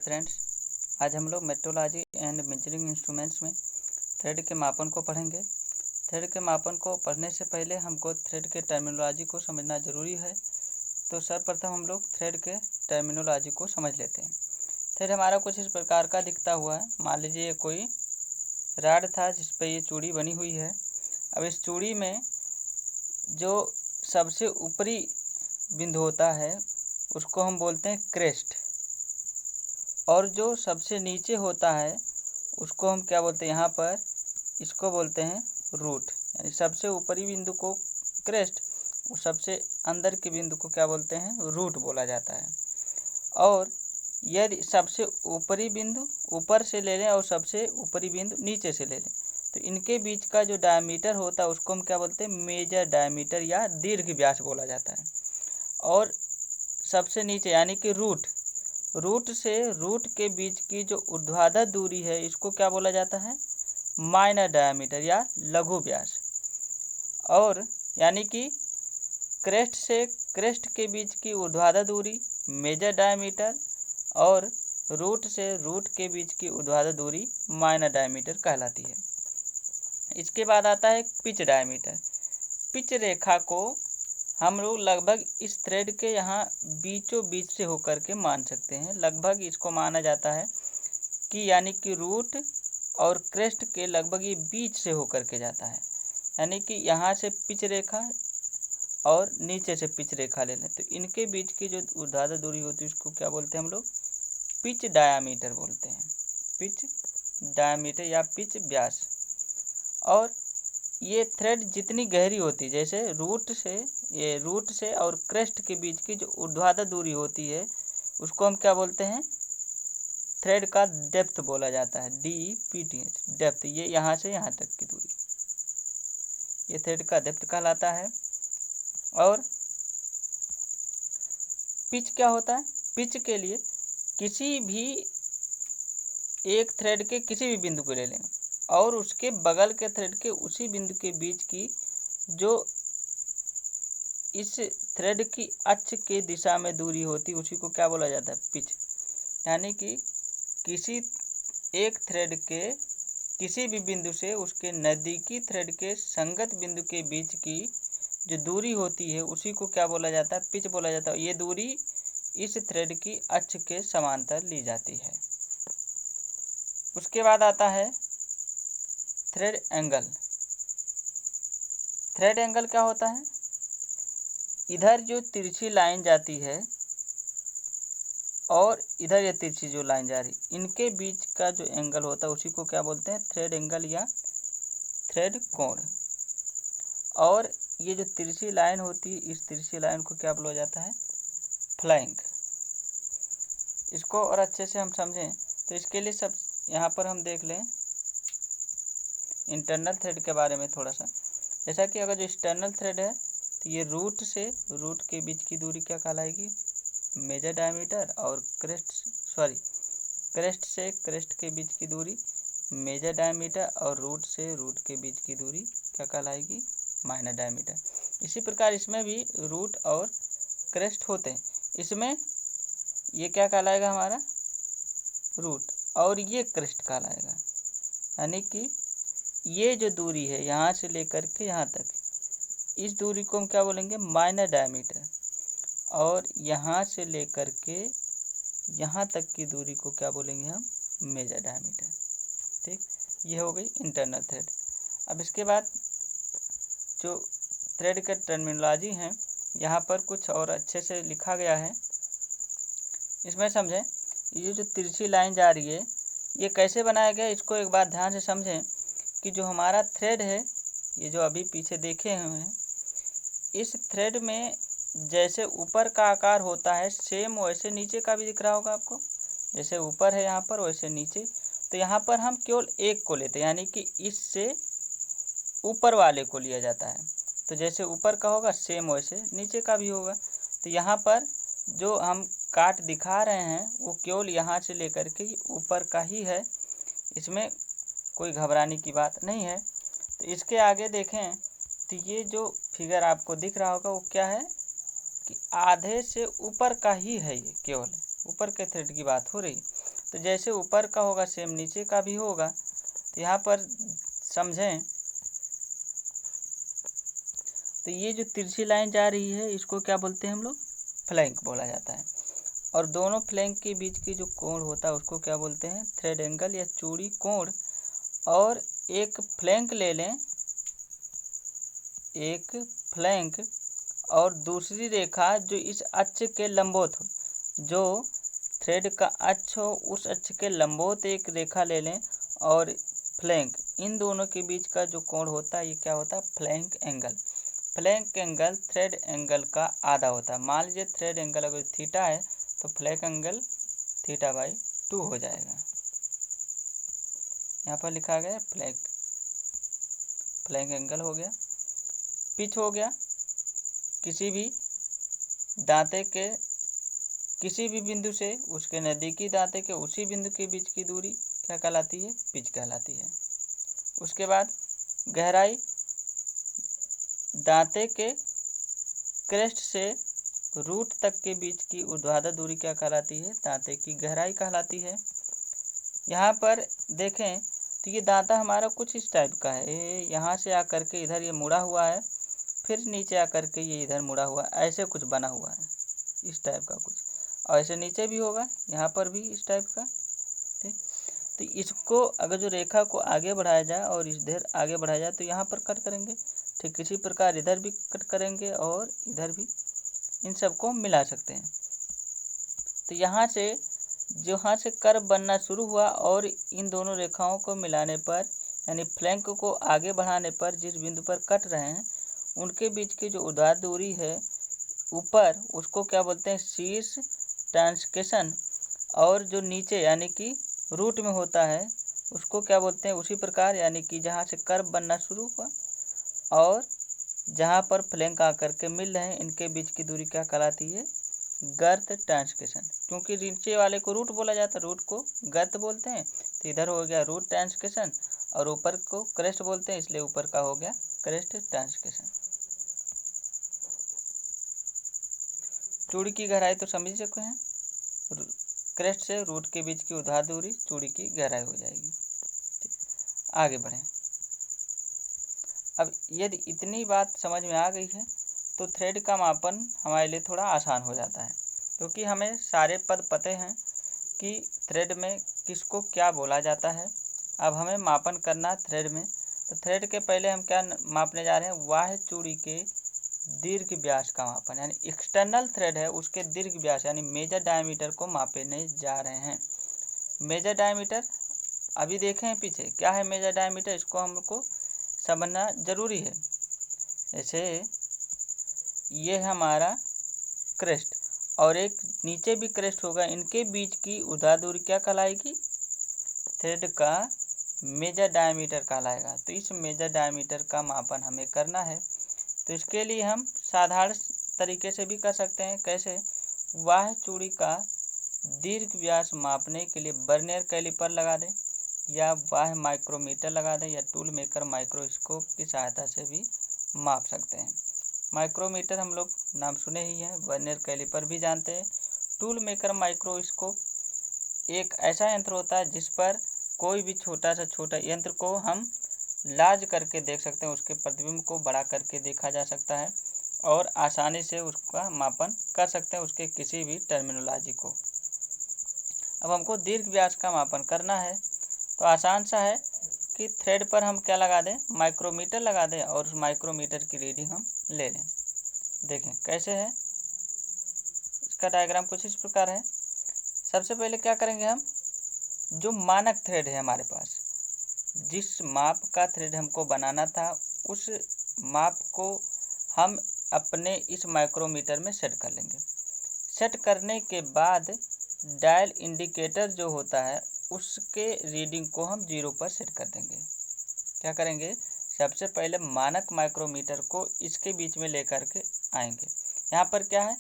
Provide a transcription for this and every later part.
Friends, आज हम लोग मेट्रोलॉजी एंड मेजरिंग इंस्ट्रूमेंट्स में थ्रेड के मापन को पढ़ेंगे। थ्रेड के मापन को पढ़ने से पहले हमको थ्रेड के टर्मिनोलॉजी को समझना ज़रूरी है। तो सर्वप्रथम हम लोग थ्रेड के टर्मिनोलॉजी को समझ लेते हैं। थ्रेड हमारा कुछ इस प्रकार का दिखता हुआ है। मान लीजिए ये कोई रॉड था जिस पर ये चूड़ी बनी हुई है। अब इस चूड़ी में जो सबसे ऊपरी बिंदु होता है उसको हम बोलते हैं क्रेस्ट, और जो सबसे नीचे होता है उसको हम क्या बोलते हैं, यहाँ पर इसको बोलते हैं रूट। यानी सबसे ऊपरी बिंदु को क्रेस्ट और सबसे अंदर के बिंदु को क्या बोलते हैं, रूट बोला जाता है। और यदि सबसे ऊपरी बिंदु ऊपर से ले लें और सबसे ऊपरी बिंदु नीचे से ले लें तो इनके बीच का जो डायमीटर होता है उसको हम क्या बोलते हैं, मेजर डायमीटर या दीर्घ व्यास बोला जाता है। और सबसे नीचे यानी कि रूट से रूट के बीच की जो ऊर्ध्वाधर दूरी है इसको क्या बोला जाता है, माइनर डायमीटर या लघु व्यास। और यानी कि क्रेस्ट से क्रेस्ट के बीच की ऊर्ध्वाधर दूरी मेजर डायमीटर और रूट से रूट के बीच की ऊर्ध्वाधर दूरी माइनर डायमीटर कहलाती है। इसके बाद आता है पिच डायमीटर। पिच रेखा को हम लोग लगभग इस थ्रेड के यहाँ बीचों बीच से होकर के मान सकते हैं। लगभग इसको माना जाता है कि यानी कि रूट और क्रेस्ट के लगभग ये बीच से होकर के जाता है। यानी कि यहाँ से पिच रेखा और नीचे से पिच रेखा ले लें तो इनके बीच की जो ऊर्ध्वाधर दूरी होती है उसको क्या बोलते हैं हम लोग, पिच डायामीटर बोलते हैं। पिच डायामीटर या पिच व्यास। और ये थ्रेड जितनी गहरी होती है, जैसे रूट से और क्रेस्ट के बीच की जो ऊर्ध्वाधर दूरी होती है उसको हम क्या बोलते हैं, थ्रेड का डेप्थ बोला जाता है, DPTH डेप्थ। ये यहाँ से यहाँ तक की दूरी ये थ्रेड का डेप्थ कहलाता है। और पिच क्या होता है, पिच के लिए किसी भी एक थ्रेड के किसी भी बिंदु को ले लें और उसके बगल के थ्रेड के उसी बिंदु के बीच की जो इस थ्रेड की अक्ष के दिशा में दूरी होती उसी को क्या बोला जाता है, पिच। यानी कि किसी एक थ्रेड के किसी भी बिंदु से उसके नज़दीकी थ्रेड के संगत बिंदु के बीच की जो दूरी होती है उसी को क्या बोला जाता है, पिच बोला जाता है। ये दूरी इस थ्रेड की अक्ष के समांतर ली जाती है। उसके बाद आता है थ्रेड एंगल। थ्रेड एंगल क्या होता है, इधर जो तिरछी लाइन जाती है और इधर ये तिरछी जो लाइन जा रही इनके बीच का जो एंगल होता है उसी को क्या बोलते हैं, थ्रेड एंगल या थ्रेड कोण। और ये जो तिरछी लाइन होती है इस तिरछी लाइन को क्या बोला जाता है, फ्लैंक। इसको और अच्छे से हम समझें तो इसके लिए सब यहाँ पर हम देख लें इंटरनल थ्रेड के बारे में थोड़ा सा। जैसा कि अगर जो एक्सटर्नल थ्रेड है तो ये रूट से रूट के बीच की दूरी क्या कहलाएगी, मेजर डायमीटर। और क्रेस्ट से क्रेस्ट के बीच की दूरी मेजर डायमीटर और रूट से रूट के बीच की दूरी क्या कहलाएगी, माइनर डायमीटर। इसी प्रकार इसमें भी रूट और क्रेस्ट होते हैं। इसमें ये क्या कहलाएगा हमारा, रूट, और ये क्रेस्ट कहलाएगा। यानी कि ये जो दूरी है यहाँ से लेकर के यहाँ तक इस दूरी को हम क्या बोलेंगे, माइनर डायमीटर। और यहाँ से लेकर के यहाँ तक की दूरी को क्या बोलेंगे हम, मेजर डायमीटर। ठीक, ये हो गई इंटरनल थ्रेड। अब इसके बाद जो थ्रेड का टर्मिनोलॉजी है यहाँ पर कुछ और अच्छे से लिखा गया है, इसमें समझें। ये जो तिरछी लाइन जा रही है ये कैसे बनाया गया, इसको एक बार ध्यान से समझें कि जो हमारा थ्रेड है ये जो अभी पीछे देखे हुए हैं इस थ्रेड में जैसे ऊपर का आकार होता है सेम वैसे नीचे का भी दिख रहा होगा आपको। जैसे ऊपर है यहाँ पर वैसे नीचे। तो यहाँ पर हम केवल एक को लेते हैं, यानी कि इससे ऊपर वाले को लिया जाता है। तो जैसे ऊपर का होगा सेम वैसे नीचे का भी होगा। तो यहाँ पर जो हम काट दिखा रहे हैं वो केवल यहाँ से लेकर के ऊपर का ही है, इसमें कोई घबराने की बात नहीं है। तो इसके आगे देखें तो ये जो फिगर आपको दिख रहा होगा वो क्या है कि आधे से ऊपर का ही है, ये केवल ऊपर के थ्रेड की बात हो रही है। तो जैसे ऊपर का होगा सेम नीचे का भी होगा। तो यहाँ पर समझें, तो ये जो तिरछी लाइन जा रही है इसको क्या बोलते हैं हम लोग? फ्लैंक बोला जाता है। और दोनों फ्लैंक के बीच की जो कोण होता है उसको क्या बोलते हैं? थ्रेड एंगल या चूड़ी कोण। और एक फ्लैंक ले लें, एक फ्लैंक और दूसरी रेखा जो इस अक्ष के लंबवत हो, जो थ्रेड का अक्ष हो उस अक्ष के लंबवत एक रेखा ले लें और फ्लैंक, इन दोनों के बीच का जो कोण होता है ये क्या होता है? Flank angle. Flank angle thread angle का आधा होता है। मान लीजिए थ्रेड एंगल अगर थीटा है तो फ्लैंक एंगल θ/2 हो जाएगा। यहाँ पर लिखा गया फ्लैंक एंगल हो गया। पिच हो गया, किसी भी दांते के किसी भी बिंदु से उसके नज़दीकी दांते के उसी बिंदु के बीच की दूरी क्या कहलाती है? पिच कहलाती है। उसके बाद गहराई, दांते के क्रेस्ट से रूट तक के बीच की ऊर्ध्वाधर दूरी क्या कहलाती है? दांते की गहराई कहलाती है। यहाँ पर देखें तो ये दांता हमारा कुछ इस टाइप का है, यहाँ से आकर के इधर ये मुड़ा हुआ है, फिर नीचे आकर के ये इधर मुड़ा हुआ है, ऐसे कुछ बना हुआ है इस टाइप का कुछ। और ऐसे नीचे भी होगा, यहाँ पर भी इस टाइप का। ठीक, तो इसको अगर जो रेखा को आगे बढ़ाया जाए और इधर आगे बढ़ाया जाए तो यहाँ पर कट करेंगे। ठीक इसी प्रकार इधर भी कट करेंगे और इधर भी, इन सबको मिला सकते हैं। तो यहाँ से कर्व बनना शुरू हुआ और इन दोनों रेखाओं को मिलाने पर, यानी फ्लैंक को आगे बढ़ाने पर जिस बिंदु पर कट रहे हैं उनके बीच की जो ऊर्ध्वाधर दूरी है ऊपर, उसको क्या बोलते हैं? शीर्ष ट्रांसकेशन। और जो नीचे यानी कि रूट में होता है उसको क्या बोलते हैं? उसी प्रकार, यानी कि जहाँ से कर्व बनना शुरू हुआ और जहाँ पर फ्लैंक आकर के मिल रहे हैं इनके बीच की दूरी क्या कहलाती है? गर्त ट्रांसकेशन। क्योंकि नीचे वाले को रूट बोला जाता है, रूट को गर्त बोलते हैं, तो इधर हो गया रूट ट्रांसकेशन, और ऊपर को क्रेस्ट बोलते हैं, इसलिए ऊपर का हो गया क्रेस्ट ट्रांसकेशन। चूड़ी की गहराई तो समझ सकते हैं, क्रेस्ट से रूट के बीच की ऊर्ध्वाधर दूरी चूड़ी की गहराई हो जाएगी। आगे बढ़ें। अब यदि इतनी बात समझ में आ गई है तो थ्रेड का मापन हमारे लिए थोड़ा आसान हो जाता है, क्योंकि हमें सारे पद पते हैं कि थ्रेड में किसको क्या बोला जाता है। अब हमें मापन करना थ्रेड में, तो थ्रेड के पहले हम क्या मापने जा रहे हैं? बाह्य चूड़ी के दीर्घ व्यास का मापन, यानी एक्सटर्नल थ्रेड है उसके दीर्घ व्यास यानी मेजर डायमीटर को मापने जा रहे हैं। मेजर डायमीटर अभी देखें पीछे क्या है मेजर डायमीटर, इसको हमको समझना जरूरी है। जैसे ये हमारा क्रेस्ट और एक नीचे भी क्रेस्ट होगा, इनके बीच की ऊर्ध्वाधर दूरी क्या कहलाएगी? थ्रेड का मेजर डायमीटर कहलाएगा। तो इस मेजर डायमीटर का मापन हमें करना है। तो इसके लिए हम साधारण तरीके से भी कर सकते हैं। कैसे? बाह्य चूड़ी का दीर्घ व्यास मापने के लिए वर्नियर कैलिपर लगा दें या बाह्य माइक्रोमीटर लगा दें या टूल मेकर माइक्रोस्कोप की सहायता से भी माप सकते हैं। माइक्रोमीटर हम लोग नाम सुने ही हैं, वर्नियर कैलिपर भी जानते हैं। टूल मेकर माइक्रोस्कोप एक ऐसा यंत्र होता है जिस पर कोई भी छोटा से छोटा यंत्र को हम लार्ज करके देख सकते हैं, उसके प्रतिबिंब को बड़ा करके देखा जा सकता है और आसानी से उसका मापन कर सकते हैं, उसके किसी भी टर्मिनोलॉजी को। अब हमको दीर्घ व्यास का मापन करना है तो आसान सा है कि थ्रेड पर हम क्या लगा दें? माइक्रोमीटर लगा दें और उस माइक्रोमीटर की रीडिंग हम ले लें। देखें कैसे है, इसका डायग्राम कुछ इस प्रकार है। सबसे पहले क्या करेंगे? हम जो मानक थ्रेड है हमारे पास, जिस माप का थ्रेड हमको बनाना था उस माप को हम अपने इस माइक्रोमीटर में सेट कर लेंगे। सेट करने के बाद डायल इंडिकेटर जो होता है उसके रीडिंग को हम 0 पर सेट कर देंगे। क्या करेंगे? सबसे पहले मानक माइक्रोमीटर को इसके बीच में लेकर के आएंगे। यहाँ पर क्या है?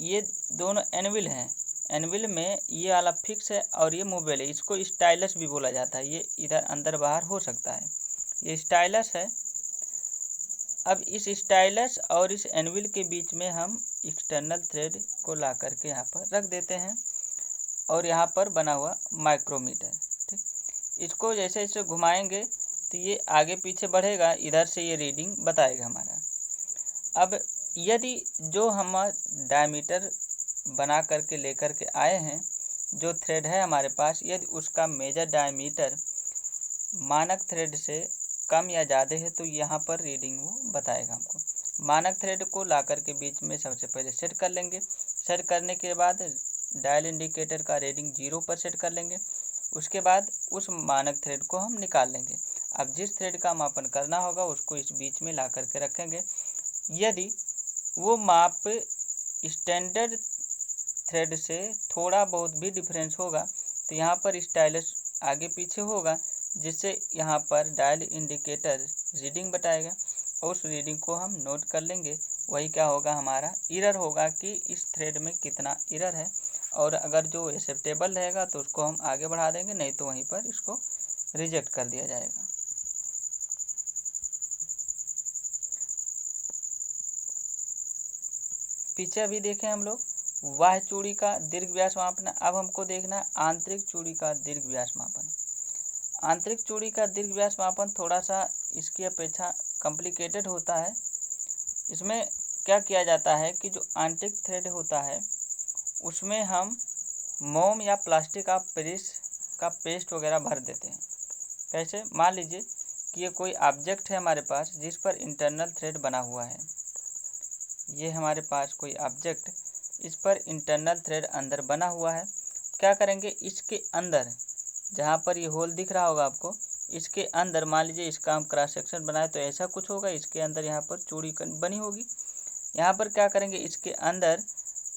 ये दोनों एनविल हैं, एनविल में ये वाला फिक्स है और ये मूवेबल है, इसको स्टाइलस भी बोला जाता है। ये इधर अंदर बाहर हो सकता है, ये स्टाइलस है। अब इस स्टाइलस और इस एनविल के बीच में हम एक्सटर्नल थ्रेड को ला करके यहाँ पर रख देते हैं। और यहाँ पर बना हुआ माइक्रोमीटर। ठीक, इसको जैसे जैसे घुमाएंगे तो ये आगे पीछे बढ़ेगा, इधर से ये रीडिंग बताएगा हमारा। अब यदि जो हम डायमीटर बना करके लेकर के आए हैं, जो थ्रेड है हमारे पास, यदि उसका मेजर डायमीटर मानक थ्रेड से कम या ज़्यादा है तो यहाँ पर रीडिंग वो बताएगा हमको। मानक थ्रेड को ला करके बीच में सबसे पहले सेट कर लेंगे। सेट करने के बाद डायल इंडिकेटर का रीडिंग 0 पर सेट कर लेंगे। उसके बाद उस मानक थ्रेड को हम निकाल लेंगे। अब जिस थ्रेड का मापन करना होगा उसको इस बीच में ला करके रखेंगे। यदि वो माप स्टैंडर्ड थ्रेड से थोड़ा बहुत भी डिफरेंस होगा तो यहाँ पर स्टाइलस आगे पीछे होगा, जिससे यहाँ पर डायल इंडिकेटर रीडिंग बताएगा और उस रीडिंग को हम नोट कर लेंगे। वही क्या होगा, हमारा एरर होगा कि इस थ्रेड में कितना एरर है, और अगर जो एक्सेप्टेबल रहेगा तो उसको हम आगे बढ़ा देंगे, नहीं तो वहीं पर इसको रिजेक्ट कर दिया जाएगा। पीछे अभी देखें हम लोग बाह्य चूड़ी का दीर्घ व्यास मापना। अब हमको देखना है आंतरिक चूड़ी का दीर्घ व्यास मापन। आंतरिक चूड़ी का दीर्घ व्यास मापन थोड़ा सा इसकी अपेक्षा कॉम्प्लिकेटेड होता है। इसमें क्या किया जाता है कि जो आंतरिक थ्रेड होता है उसमें हम मोम या प्लास्टिक ऑफ पेरिस का पेस्ट वगैरह भर देते हैं। कैसे, मान लीजिए कि ये कोई ऑब्जेक्ट है हमारे पास जिस पर इंटरनल थ्रेड बना हुआ है। ये हमारे पास कोई ऑब्जेक्ट, इस पर इंटरनल थ्रेड अंदर बना हुआ है। क्या करेंगे, इसके अंदर जहाँ पर ये होल दिख रहा होगा आपको, इसके अंदर मान लीजिए इसका हम क्रॉस सेक्शन बनाए तो ऐसा कुछ होगा। इसके अंदर यहाँ पर चूड़ी बनी होगी। यहाँ पर क्या करेंगे, इसके अंदर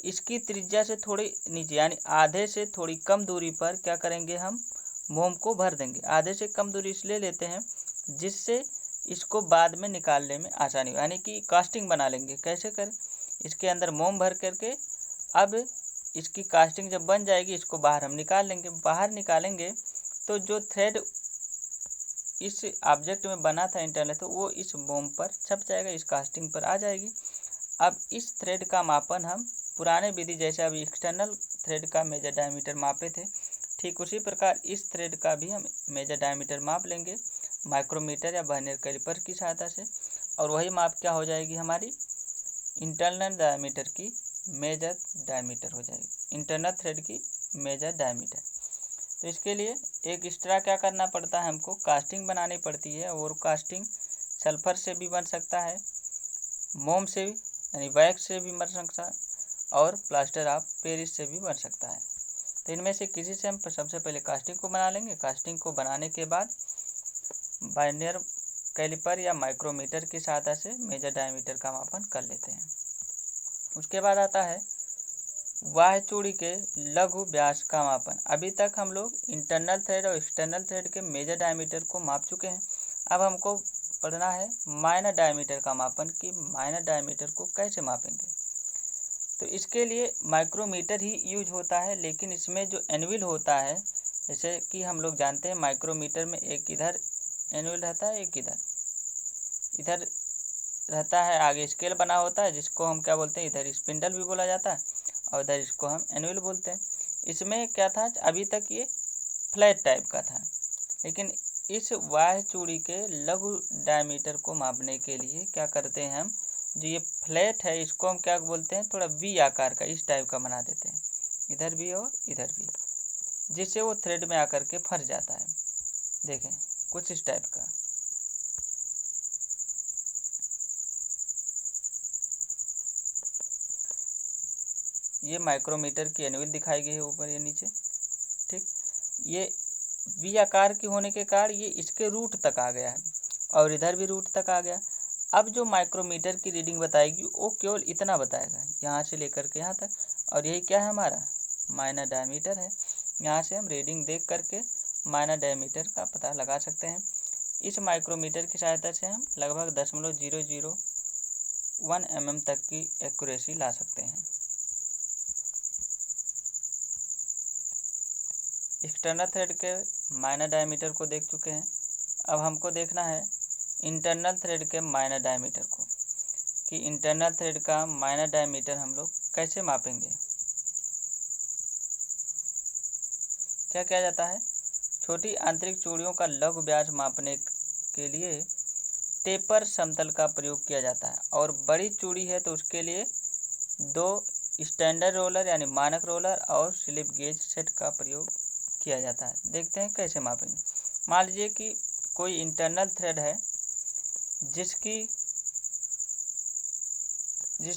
इसकी त्रिज्या से थोड़ी नीचे यानी आधे से थोड़ी कम दूरी पर क्या करेंगे, हम मोम को भर देंगे। आधे से कम दूरी इसलिए लेते हैं जिससे इसको बाद में निकालने में आसानी हो, यानी कि कास्टिंग बना लेंगे। कैसे करें, इसके अंदर मोम भर करके अब इसकी कास्टिंग जब बन जाएगी इसको बाहर हम निकाल लेंगे। बाहर निकालेंगे तो जो थ्रेड इस ऑब्जेक्ट में बना था इंटरनल, तो वो इस मोम पर छप जाएगा, इस कास्टिंग पर आ जाएगी। अब इस थ्रेड का मापन हम पुराने विधि जैसे अभी एक्सटर्नल थ्रेड का मेजर डायमीटर मापे थे, ठीक उसी प्रकार इस थ्रेड का भी हम मेजर डायमीटर माप लेंगे माइक्रोमीटर या वर्नियर कैलिपर की सहायता से। और वही माप क्या हो जाएगी, हमारी इंटरनल डायमीटर की मेजर डायमीटर हो जाएगी, इंटरनल थ्रेड की मेजर डायमीटर। तो इसके लिए एक एक्स्ट्रा क्या करना पड़ता है, हमको कास्टिंग बनानी पड़ती है। और कास्टिंग सल्फर से भी बन सकता है, मोम से भी यानी वैक्स से भी बन सकता है, और प्लास्टर ऑफ पेरिस से भी बन सकता है। तो इनमें से किसी से हम सबसे पहले कास्टिंग को बना लेंगे। कास्टिंग को बनाने के बाद वर्नियर कैलिपर या माइक्रोमीटर की सहायता से मेजर डायमीटर का मापन कर लेते हैं। उसके बाद आता है बाह्य चूड़ी के लघु व्यास का मापन। अभी तक हम लोग इंटरनल थ्रेड और एक्सटर्नल थ्रेड के मेजर डायमीटर को माप चुके हैं। अब हमको पढ़ना है माइनर डायमीटर का मापन कि माइनर डायमीटर को कैसे मापेंगे। तो इसके लिए माइक्रोमीटर ही यूज होता है, लेकिन इसमें जो एनविल होता है, जैसे कि हम लोग जानते हैं माइक्रोमीटर में एक इधर एनविल रहता है, एक इधर रहता है, आगे स्केल बना होता है जिसको हम क्या बोलते हैं, इधर स्पिंडल भी बोला जाता है और इधर इसको हम एनुअल बोलते हैं। इसमें क्या था, अभी तक ये फ्लैट टाइप का था, लेकिन इस बाह्य चूड़ी के लघु डायमीटर को मापने के लिए क्या करते हैं हम, जो ये फ्लैट है इसको हम क्या बोलते हैं, थोड़ा वी आकार का इस टाइप का बना देते हैं, इधर भी और इधर भी, जिससे वो थ्रेड में आकर के फंस जाता है। देखें कुछ इस टाइप का। ये माइक्रोमीटर की एनुअल दिखाई गई है ऊपर या नीचे। ठीक, ये वी आकार की होने के कारण ये इसके रूट तक आ गया है और इधर भी रूट तक आ गया। अब जो माइक्रोमीटर की रीडिंग बताएगी वो केवल इतना बताएगा, यहाँ से लेकर के यहाँ तक, और यही क्या है, हमारा माइनर डायमीटर है। यहाँ से हम रीडिंग देख करके माइनर डायमीटर का पता लगा सकते हैं। इस माइक्रोमीटर की सहायता से हम लगभग 0.001 mm तक की एक्यूरेसी ला सकते हैं। एक्सटर्नल थ्रेड के माइनर डायमीटर को देख चुके हैं। अब हमको देखना है इंटरनल थ्रेड के माइनर डायमीटर को, कि इंटरनल थ्रेड का माइनर डायमीटर हम लोग कैसे मापेंगे। क्या किया जाता है, छोटी आंतरिक चूड़ियों का लघु व्यास मापने के लिए टेपर समतल का प्रयोग किया जाता है, और बड़ी चूड़ी है तो उसके लिए 2 स्टैंडर्ड रोलर यानी मानक रोलर और स्लिप गेज सेट का प्रयोग किया जाता है। देखते हैं कैसे मापेंगे। मान लीजिए कि कोई इंटरनल थ्रेड है जिस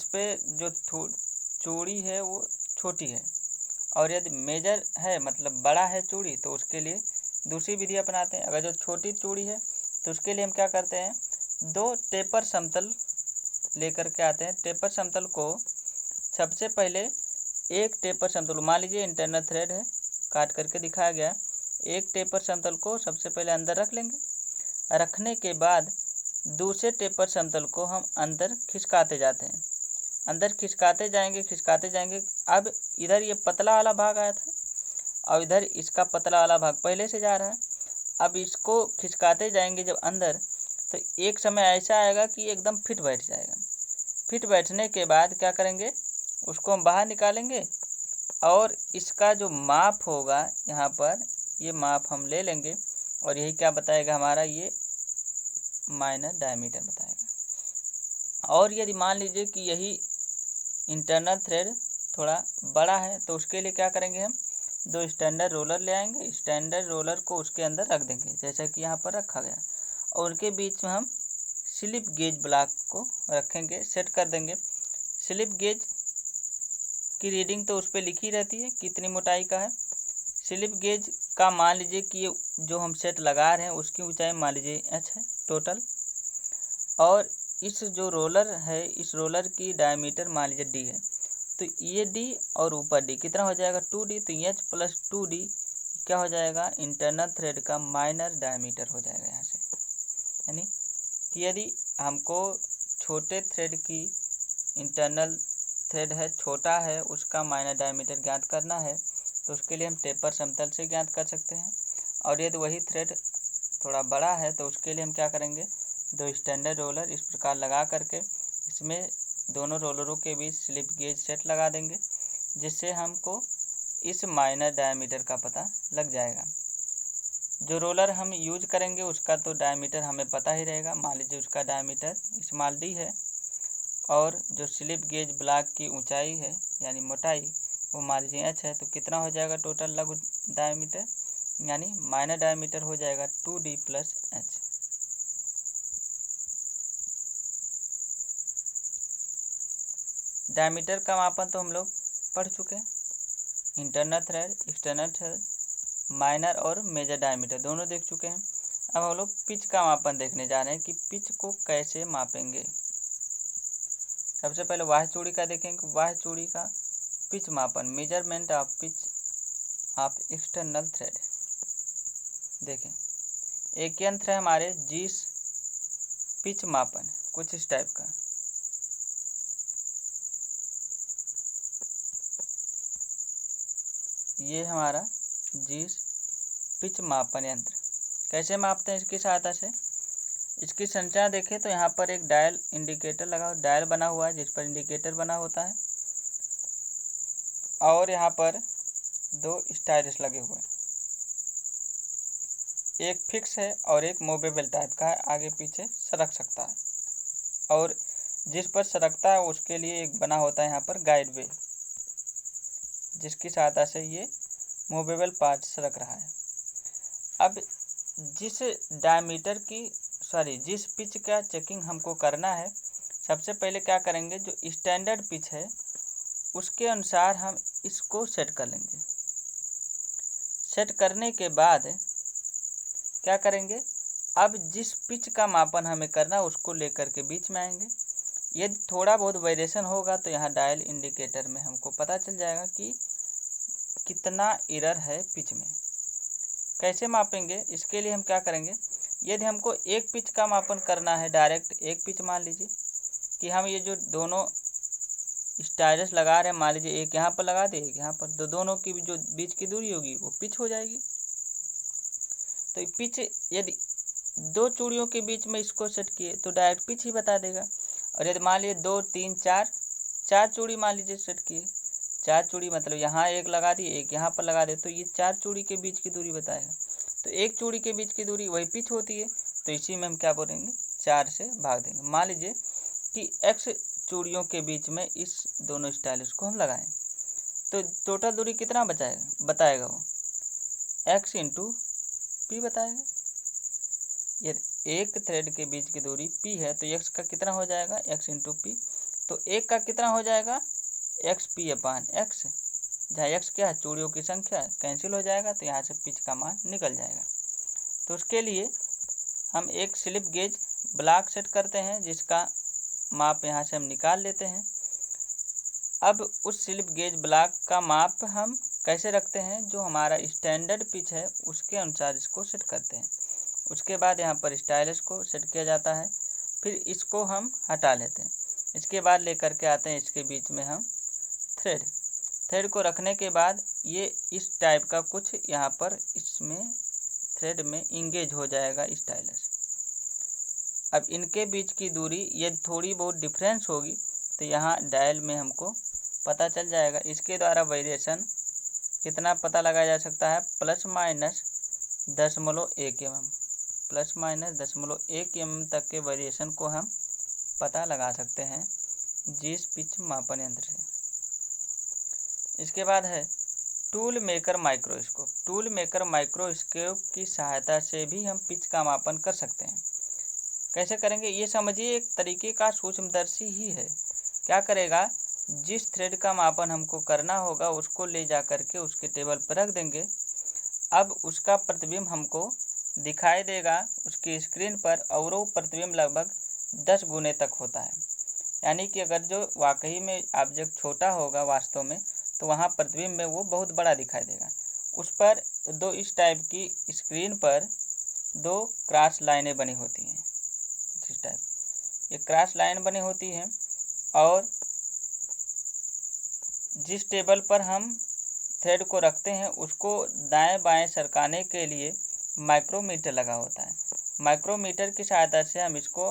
पे जो चूड़ी है वो छोटी है, और यदि मेजर है मतलब बड़ा है चूड़ी तो उसके लिए दूसरी विधि अपनाते हैं। अगर जो छोटी चूड़ी है तो उसके लिए हम क्या करते हैं, 2 टेपर समतल लेकर के आते हैं। टेपर समतल को सबसे पहले एक टेपर समतल, मान लीजिए इंटरनल थ्रेड है, काट करके दिखाया गया, एक टेपर समतल को सबसे पहले अंदर रख लेंगे। रखने के बाद दूसरे टेपर समतल को हम अंदर खिसकाते जाते हैं, अंदर खिसकाते जाएंगे। अब इधर ये पतला वाला भाग आया था और इधर इसका पतला वाला भाग पहले से जा रहा है। अब इसको खिसकाते जाएंगे जब अंदर, तो एक समय ऐसा आएगा कि एकदम फिट बैठ जाएगा। फिट बैठने के बाद क्या करेंगे, उसको हम बाहर निकालेंगे और इसका जो माप होगा यहाँ पर, ये माप हम ले लेंगे और यही क्या बताएगा हमारा, ये माइनर डायमीटर बताएगा। और यदि मान लीजिए कि यही इंटरनल थ्रेड थोड़ा बड़ा है तो उसके लिए क्या करेंगे, हम 2 स्टैंडर्ड रोलर ले आएंगे। स्टैंडर्ड रोलर को उसके अंदर रख देंगे जैसा कि यहाँ पर रखा गया, और उनके बीच में हम स्लिप गेज ब्लॉक को रखेंगे, सेट कर देंगे। स्लिप गेज की रीडिंग तो उस पर लिखी रहती है कितनी मोटाई का है। स्लिप गेज का मान लीजिए कि ये जो हम सेट लगा रहे हैं उसकी ऊंचाई मान लीजिए h है टोटल, और इस जो रोलर है इस रोलर की डायमीटर मान लीजिए d है, तो ये d और ऊपर d कितना हो जाएगा 2d, तो h प्लस 2d क्या हो जाएगा, इंटरनल थ्रेड का माइनर डायमीटर हो जाएगा यहाँ से। यानी कि यदि हमको छोटे थ्रेड की, इंटरनल थ्रेड है छोटा है उसका माइनर डायमीटर ज्ञात करना है तो उसके लिए हम टेपर समतल से ज्ञात कर सकते हैं। और यदि वही थ्रेड थोड़ा बड़ा है तो उसके लिए हम क्या करेंगे, 2 स्टैंडर्ड रोलर इस प्रकार लगा करके इसमें दोनों रोलरों के बीच स्लिप गेज सेट लगा देंगे, जिससे हमको इस माइनर डायमीटर का पता लग जाएगा। जो रोलर हम यूज करेंगे उसका तो डायमीटर हमें पता ही रहेगा, मान लीजिए उसका डायमीटर स्मॉल d है, और जो स्लिप गेज ब्लॉक की ऊंचाई है यानी मोटाई वो मान लीजिए h है, तो कितना हो जाएगा टोटल लघु डायमीटर, यानी माइनर डायमीटर हो जाएगा 2d प्लस h। डायमीटर का मापन तो हम लोग पढ़ चुके हैं, internal thread, external thread, minor और मेजर डायमीटर दोनों देख चुके हैं। अब हम लोग पिच का मापन देखने जा रहे हैं कि पिच को कैसे मापेंगे। सबसे पहले वाह्य चूड़ी का देखेंगे, वाह्य चूड़ी का पिच मापन, measurement of pitch of external thread. देखें एक यंत्र है हमारे जिस पिच मापन कुछ इस टाइप का, ये हमारा जिस पिच मापन यंत्र। कैसे मापते हैं इसकी सहायता से, इसकी संरचना देखें तो यहाँ पर एक डायल इंडिकेटर लगा, डायल बना हुआ है जिस पर इंडिकेटर बना होता है, और यहाँ पर 2 स्टाइलस लगे हुए हैं, एक फिक्स है और एक मूवेबल टाइप का है, आगे पीछे सरक सकता है, और जिस पर सरकता है उसके लिए एक बना होता है यहाँ पर गाइड वे, जिसकी सहायता से ये मूवेबल पार्ट सरक रहा है। अब जिस डायमीटर की जिस पिच का चेकिंग हमको करना है, सबसे पहले क्या करेंगे, जो स्टैंडर्ड पिच है उसके अनुसार हम इसको सेट कर लेंगे। सेट करने के बाद क्या करेंगे, अब जिस पिच का मापन हमें करना है उसको लेकर के बीच में आएंगे। यदि थोड़ा बहुत वेरिएशन होगा तो यहाँ डायल इंडिकेटर में हमको पता चल जाएगा कि कितना एरर है पिच में। कैसे मापेंगे, इसके लिए हम क्या करेंगे, यदि हमको एक पिच का मापन करना है, डायरेक्ट एक पिच मान लीजिए कि हम ये जो दोनों स्टाइलस लगा रहे हैं, मान लीजिए एक यहाँ पर लगा दे एक यहाँ पर, तो दोनों की जो बीच की दूरी होगी वो पिच हो जाएगी। तो पिच यदि 2 चूड़ियों के बीच में इसको सेट किए तो डायरेक्ट पिच ही बता देगा, और यदि मान लीजिए 2 3 4 चूड़ी मान लीजिए सेट किए 4 चूड़ी मतलब यहाँ एक लगा दिए, एक यहाँ पर लगा दे, तो ये 4 चूड़ी के बीच की दूरी बताएगा। तो एक चूड़ी के बीच की दूरी वही पिच होती है, तो इसी में हम क्या बोलेंगे, 4 से भाग देंगे। मान लीजिए कि x चूड़ियों के बीच में इस दोनों स्टाइलिश को हम लगाएं, तो टोटल दूरी कितना बताएगा वो x इंटू पी बताएगा। यदि एक थ्रेड के बीच की दूरी p है तो x का कितना हो जाएगा, x इंटू पी। तो एक का कितना हो जाएगा, एक्स पी अपान एक्स, जहाँ x क्या है, चूड़ियों की संख्या, कैंसिल हो जाएगा, तो यहाँ से पिच का मान निकल जाएगा। तो उसके लिए हम एक स्लिप गेज ब्लॉक सेट करते हैं, जिसका माप यहाँ से हम निकाल लेते हैं। अब उस स्लिप गेज ब्लॉक का माप हम कैसे रखते हैं, जो हमारा स्टैंडर्ड पिच है उसके अनुसार इसको सेट करते हैं। उसके बाद यहाँ पर स्टाइलिश को सेट किया जाता है, फिर इसको हम हटा लेते हैं। इसके बाद लेकर के आते हैं इसके बीच में हम थ्रेड को रखने के बाद ये इस टाइप का कुछ यहाँ पर इसमें थ्रेड में इंगेज हो जाएगा स्टाइलिश। अब इनके बीच की दूरी ये थोड़ी बहुत डिफरेंस होगी, तो यहाँ डायल में हमको पता चल जाएगा। इसके द्वारा वेरिएशन कितना पता लगाया जा सकता है, ±0.1 mm, ±0.1 mm तक के वेरिएशन को हम पता लगा सकते हैं जिस पिच मापन यंत्र से। इसके बाद है tool maker microscope. Tool maker microscope की सहायता से भी हम पिच का मापन कर सकते हैं। कैसे करेंगे, ये समझिए एक तरीके का सूक्ष्मदर्शी ही है। क्या करेगा, जिस थ्रेड का मापन हमको करना होगा उसको ले जा करके उसके टेबल पर रख देंगे। अब उसका प्रतिबिंब हमको दिखाई देगा उसकी स्क्रीन पर, और वो प्रतिबिंब लगभग 10 गुने तक होता है। यानी कि अगर जो वाकई में ऑब्जेक्ट छोटा होगा वास्तव में, तो वहाँ प्रतिबिंब में वो बहुत बड़ा दिखाई देगा। उस पर दो इस टाइप की स्क्रीन पर 2 क्रॉस लाइनें बनी होती हैं, इस टाइप ये क्रॉस लाइन बनी होती हैं, और जिस टेबल पर हम थ्रेड को रखते हैं उसको दाएं बाएं सरकाने के लिए माइक्रोमीटर लगा होता है। माइक्रोमीटर की सहायता से हम इसको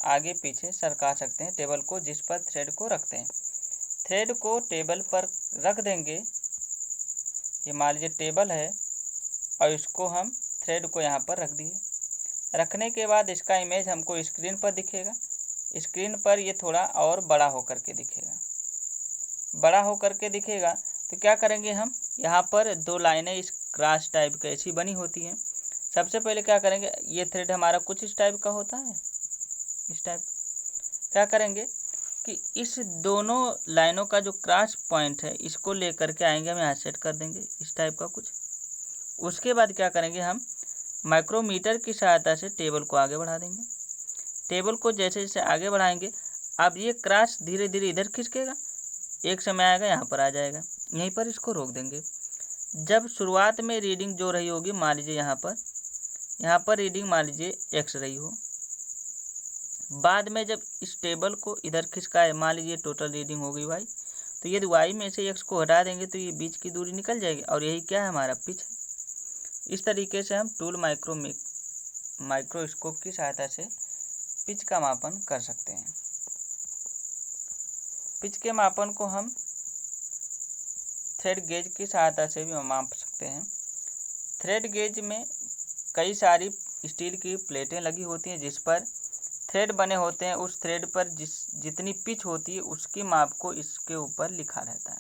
आगे पीछे सरका सकते हैं टेबल को जिस पर थ्रेड को रखते हैं। थ्रेड को टेबल पर रख देंगे, ये मान लीजिए टेबल है, और इसको हम थ्रेड को यहाँ पर रख दिए। रखने के बाद इसका इमेज हमको स्क्रीन पर दिखेगा। स्क्रीन पर ये थोड़ा और बड़ा होकर के दिखेगा। बड़ा होकर के दिखेगा तो क्या करेंगे, हम यहाँ पर 2 लाइनें इस क्रॉस टाइप की ऐसी बनी होती हैं। सबसे पहले क्या करेंगे, ये थ्रेड हमारा कुछ इस टाइप का होता है, इस टाइप। क्या करेंगे कि इस दोनों लाइनों का जो क्रॉस पॉइंट है इसको लेकर के आएंगे, हम यहाँ सेट कर देंगे इस टाइप का कुछ। उसके बाद क्या करेंगे, हम माइक्रोमीटर की सहायता से टेबल को आगे बढ़ा देंगे। टेबल को जैसे जैसे आगे बढ़ाएंगे, अब ये क्रॉस धीरे धीरे इधर खिसकेगा, एक समय आएगा यहाँ पर आ जाएगा, यहीं पर इसको रोक देंगे। जब शुरुआत में रीडिंग जो रही होगी, मान लीजिए यहाँ पर रीडिंग मान लीजिए x रही हो, बाद में जब इस टेबल को इधर खिसकाए, मान लीजिए टोटल रीडिंग हो गई y, तो यदि y में से x को हटा देंगे तो ये बीच की दूरी निकल जाएगी, और यही क्या है, हमारा पिच है। इस तरीके से हम टूल माइक्रोस्कोप की सहायता से पिच का मापन कर सकते हैं। पिच के मापन को हम थ्रेड गेज की सहायता से भी माप सकते हैं। थ्रेड गेज में कई सारी स्टील की प्लेटें लगी होती हैं जिस पर थ्रेड बने होते हैं। उस थ्रेड पर जितनी पिच होती है उसकी माप को इसके ऊपर लिखा रहता है।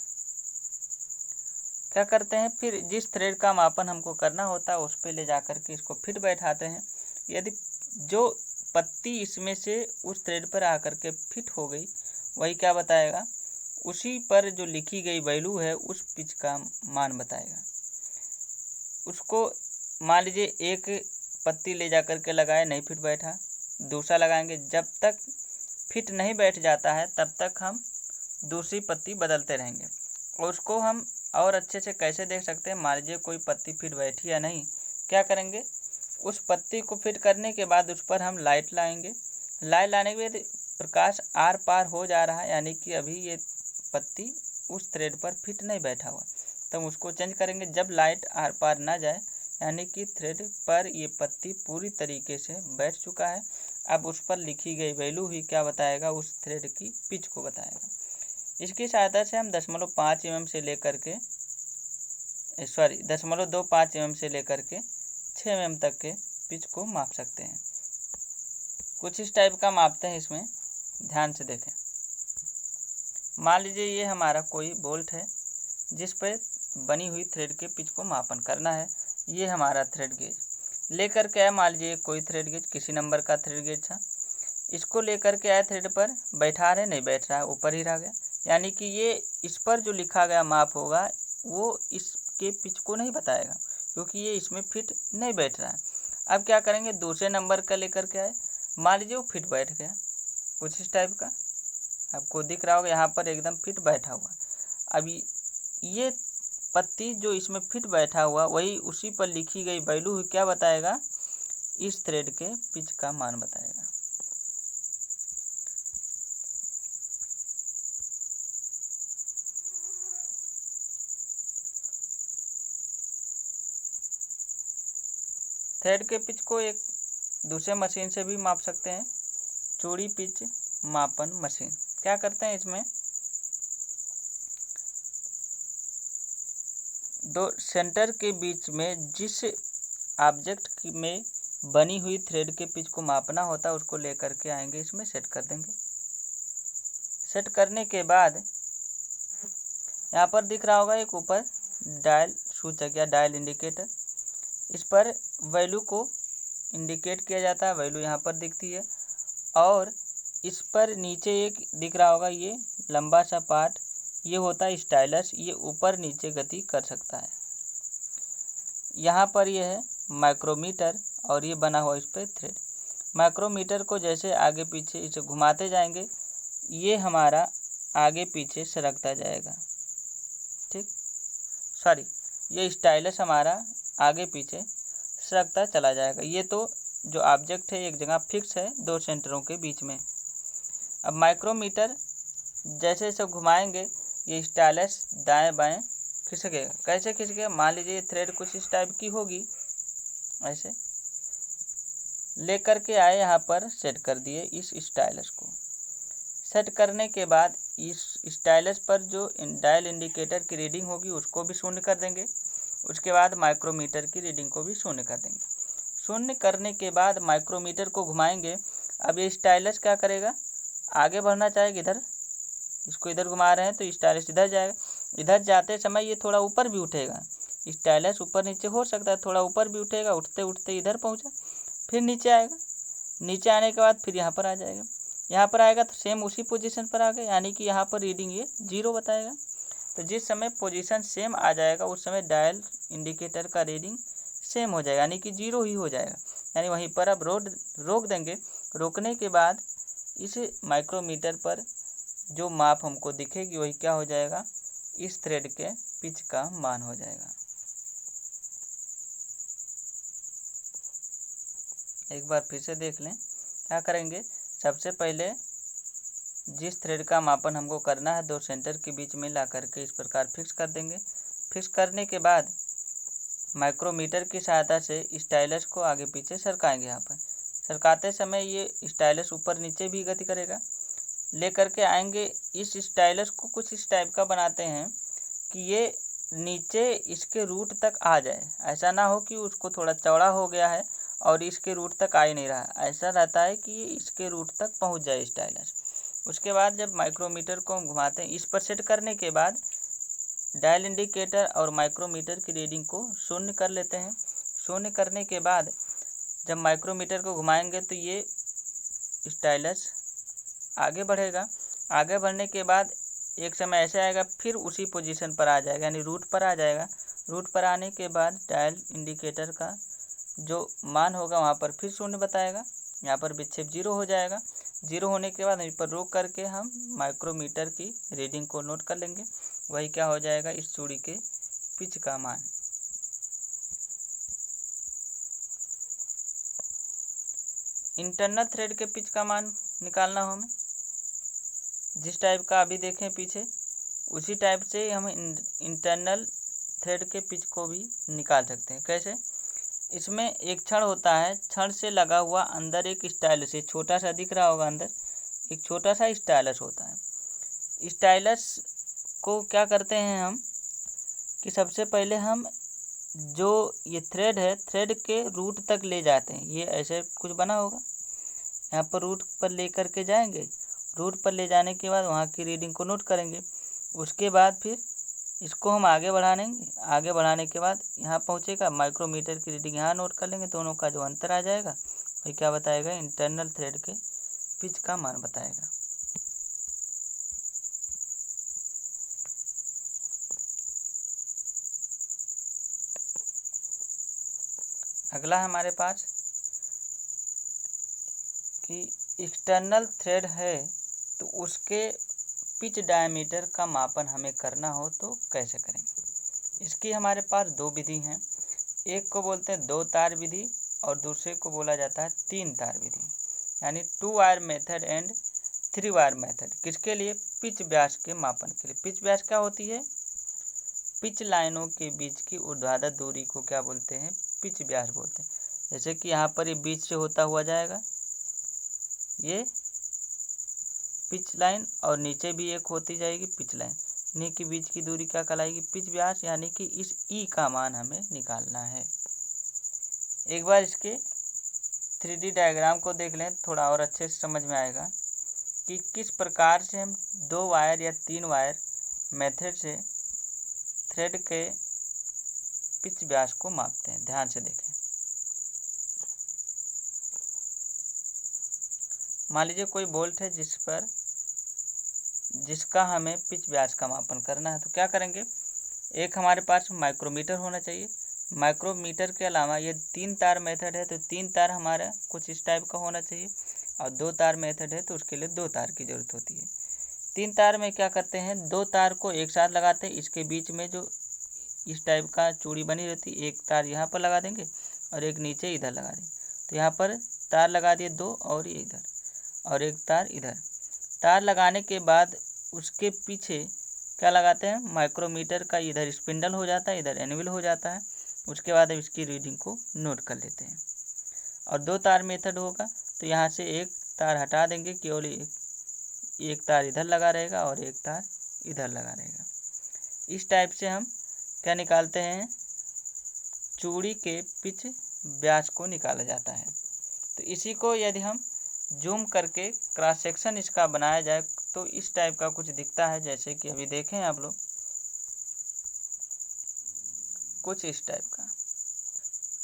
क्या करते हैं, फिर जिस थ्रेड का मापन हमको करना होता है उस पर ले जाकर के इसको फिट बैठाते हैं। यदि जो पत्ती इसमें से उस थ्रेड पर आकर के फिट हो गई, वही क्या बताएगा, उसी पर जो लिखी गई वैल्यू है उस पिच का मान बताएगा। उसको मान लीजिए एक पत्ती ले जाकर के लगाए, नहीं फिट बैठा, दूसरा लगाएंगे, जब तक फिट नहीं बैठ जाता है तब तक हम दूसरी पत्ती बदलते रहेंगे। और उसको हम और अच्छे से कैसे देख सकते हैं, मान लीजिए कोई पत्ती फिट बैठी या नहीं, क्या करेंगे, उस पत्ती को फिट करने के बाद उस पर हम लाइट लाएंगे। लाइट लाने के बाद प्रकाश आर पार हो जा रहा है, यानी कि अभी ये पत्ती उस थ्रेड पर फिट नहीं बैठा हुआ, तब उसको चेंज करेंगे। जब लाइट आर पार ना जाए, यानी कि थ्रेड पर ये पत्ती पूरी तरीके से बैठ चुका है। अब उस पर लिखी गई वैल्यू ही क्या बताएगा, उस थ्रेड की पिच को बताएगा। इसकी सहायता से हम 0.5 mm से लेकर के 0.25 mm से लेकर के 6 mm तक के पिच को माप सकते हैं। कुछ इस टाइप का मापते हैं, इसमें ध्यान से देखें। मान लीजिए ये हमारा कोई बोल्ट है जिस पर बनी हुई थ्रेड के पिच को मापन करना है। ये हमारा थ्रेड गेज लेकर के आया, मान लीजिए कोई थ्रेड गेज किसी नंबर का थ्रेड गेज था, इसको लेकर के आए थ्रेड पर, बैठा रहे, नहीं बैठ रहा है, ऊपर ही रह गया। यानी कि ये इस पर जो लिखा गया माप होगा वो इसके पिच को नहीं बताएगा, क्योंकि ये इसमें फिट नहीं बैठ रहा है। अब क्या करेंगे, दूसरे नंबर का लेकर के आए, मान लीजिए वो फिट बैठ गया, कुछ इस टाइप का आपको दिख रहा होगा, यहाँ पर एकदम फिट बैठा हुआ। अभी ये पत्ती जो इसमें फिट बैठा हुआ वही उसी पर लिखी गई वैल्यू क्या बताएगा, इस थ्रेड के पिच का मान बताएगा। थ्रेड के पिच को एक दूसरे मशीन से भी माप सकते हैं, चूड़ी पिच मापन मशीन। क्या करते हैं, इसमें दो सेंटर के बीच में जिस ऑब्जेक्ट में बनी हुई थ्रेड के पिच को मापना होता है उसको लेकर के आएंगे, इसमें सेट कर देंगे। सेट करने के बाद यहाँ पर दिख रहा होगा एक ऊपर डायल सूचक या डायल इंडिकेटर, इस पर वैल्यू को इंडिकेट किया जाता है, वैल्यू यहाँ पर दिखती है। और इस पर नीचे एक दिख रहा होगा, ये लंबा सा पार्ट, ये होता है स्टाइलस, ये ऊपर नीचे गति कर सकता है। यहाँ पर ये है माइक्रोमीटर और ये बना हुआ इस पर थ्रेड। माइक्रोमीटर को जैसे आगे पीछे इसे घुमाते जाएंगे, ये हमारा आगे पीछे सरकता जाएगा, ठीक, ये स्टाइलस हमारा आगे पीछे सरकता चला जाएगा। ये तो जो ऑब्जेक्ट है एक जगह फिक्स है दो सेंटरों के बीच में। अब माइक्रोमीटर जैसे जैसे घुमाएंगे ये स्टाइलस दाएं बाएं खिसकेगा। कैसे खिसकेगा, मान लीजिए थ्रेड कुछ इस टाइप की होगी, ऐसे लेकर के आए, यहाँ पर सेट कर दिए इस स्टाइलस को। सेट करने के बाद इस स्टाइलस पर जो डायल इंडिकेटर की रीडिंग होगी उसको भी शून्य कर देंगे। उसके बाद माइक्रोमीटर की रीडिंग को भी शून्य कर देंगे। शून्य करने के बाद माइक्रोमीटर को घुमाएंगे। अब ये स्टाइलस क्या करेगा, आगे बढ़ना चाहेगा, इधर इसको इधर घुमा रहे हैं तो स्टाइलस इधर जाएगा। इधर जाते समय ये थोड़ा ऊपर भी उठेगा, स्टाइलस ऊपर नीचे हो सकता है, थोड़ा ऊपर भी उठेगा, उठते उठते इधर पहुँचा, फिर नीचे आएगा। नीचे आने के बाद फिर यहाँ पर आ जाएगा, यहाँ पर आएगा तो सेम उसी पोजीशन पर आ गए, यानी कि यहाँ पर रीडिंग ये 0 बताएगा। तो जिस समय पोजीशन सेम आ जाएगा उस समय डायल इंडिकेटर का रीडिंग सेम हो जाएगा, यानी कि 0 ही हो जाएगा। यानी वहीं पर अब रोक देंगे। रोकने के बाद इस माइक्रोमीटर पर जो माप हमको दिखेगी वही क्या हो जाएगा, इस थ्रेड के पिच का मान हो जाएगा। एक बार फिर से देख लें। क्या करेंगे, सबसे पहले जिस थ्रेड का मापन हमको करना है दो सेंटर के बीच में ला करके इस प्रकार फिक्स कर देंगे। फिक्स करने के बाद माइक्रोमीटर की सहायता से स्टाइलस को आगे पीछे सरकाएंगे। यहाँ पर सरकाते समय ये स्टाइलस ऊपर नीचे भी गति करेगा। ले करके आएंगे, इस स्टाइलस को कुछ इस टाइप का बनाते हैं कि ये नीचे इसके रूट तक आ जाए। ऐसा ना हो कि उसको थोड़ा चौड़ा हो गया है और इसके रूट तक आ ही नहीं रहा, ऐसा रहता है कि ये इसके रूट तक पहुंच जाए स्टाइलस। उसके बाद जब माइक्रोमीटर को हम घुमाते हैं, इस पर सेट करने के बाद डायल इंडिकेटर और माइक्रोमीटर की रीडिंग को शून्य कर लेते हैं। शून्य करने के बाद जब माइक्रोमीटर को घुमाएंगे तो ये स्टाइलस आगे बढ़ेगा। आगे बढ़ने के बाद एक समय ऐसे आएगा फिर उसी पोजीशन पर आ जाएगा, यानी रूट पर आ जाएगा। रूट पर आने के बाद डायल इंडिकेटर का जो मान होगा वहाँ पर फिर शून्य बताएगा, यहाँ पर विक्षेप 0 हो जाएगा। 0 होने के बाद वहीं पर रोक करके हम माइक्रोमीटर की रीडिंग को नोट कर लेंगे, वही क्या हो जाएगा, इस चूड़ी के पिच का मान। इंटरनल थ्रेड के पिच का मान निकालना हो हमें, जिस टाइप का अभी देखें पीछे उसी टाइप से हम इंटरनल थ्रेड के पिच को भी निकाल सकते हैं। कैसे, इसमें एक छड़ होता है, छड़ से लगा हुआ अंदर एक स्टाइलस, छोटा सा दिख रहा होगा, अंदर एक छोटा सा स्टाइलस होता है। स्टाइलस को क्या करते हैं हम कि सबसे पहले हम जो ये थ्रेड है, थ्रेड के रूट तक ले जाते हैं। ये ऐसे कुछ बना होगा, यहाँ पर रूट पर ले कर के जाएंगे। रूट पर ले जाने के बाद वहाँ की रीडिंग को नोट करेंगे। उसके बाद फिर इसको हम आगे बढ़ाएंगे। आगे बढ़ाने के बाद यहाँ पहुँचेगा, माइक्रोमीटर की रीडिंग यहाँ नोट कर लेंगे। दोनों का जो अंतर आ जाएगा वही क्या बताएगा, इंटरनल थ्रेड के पिच का मान बताएगा। अगला हमारे पास कि एक्सटर्नल थ्रेड है तो उसके पिच डायमीटर का मापन हमें करना हो तो कैसे करेंगे। इसकी हमारे पास दो विधि हैं। एक को बोलते हैं 2 तार विधि और दूसरे को बोला जाता है 3 तार विधि, यानी 2 wire method and 3 wire method. किसके लिए, पिच व्यास के मापन के लिए। पिच व्यास क्या होती है, पिच लाइनों के बीच की ऊर्ध्वाधर दूरी को क्या बोलते हैं, पिच व्यास बोलते हैं। जैसे कि यहाँ पर ये बीच से होता हुआ जाएगा ये पिच लाइन, और नीचे भी एक होती जाएगी पिच लाइन। इन्हीं के बीच की दूरी क्या कहलाएगी, पिच व्यास। यानी कि इस ई का मान हमें निकालना है। एक बार इसके 3D डायग्राम को देख लें, थोड़ा और अच्छे से समझ में आएगा कि किस प्रकार से हम 2 वायर या 3 वायर मेथड से थ्रेड के पिच व्यास को मापते हैं। ध्यान से देखें। मान लीजिए कोई बोल्ट है जिसका हमें पिच व्यास का मापन करना है, तो क्या करेंगे, एक हमारे पास माइक्रोमीटर होना चाहिए। माइक्रोमीटर के अलावा ये 3 तार मेथड है तो 3 तार हमारा कुछ इस टाइप का होना चाहिए, और 2 तार मेथड है तो उसके लिए 2 तार की ज़रूरत होती है। 3 तार में क्या करते हैं, 2 तार को एक साथ लगाते हैं। इसके बीच में जो इस टाइप का चूड़ी बनी रहती है, एक तार यहाँ पर लगा देंगे और एक नीचे इधर लगा देंगे। तो यहाँ पर तार लगा दिए 2, और ये इधर, और एक तार इधर। तार लगाने के बाद उसके पीछे क्या लगाते हैं, माइक्रोमीटर का इधर स्पिंडल हो जाता है, इधर एनविल हो जाता है। उसके बाद इसकी रीडिंग को नोट कर लेते हैं। और 2 तार मेथड होगा तो यहाँ से एक तार हटा देंगे, केवल एक तार इधर लगा रहेगा और एक तार इधर लगा रहेगा। इस टाइप से हम क्या निकालते हैं, चूड़ी के पिच व्यास को निकाला जाता है। तो इसी को यदि हम जूम करके क्रॉस सेक्शन इसका बनाया जाए तो इस टाइप का कुछ दिखता है। जैसे कि अभी देखें आप लोग, कुछ इस टाइप का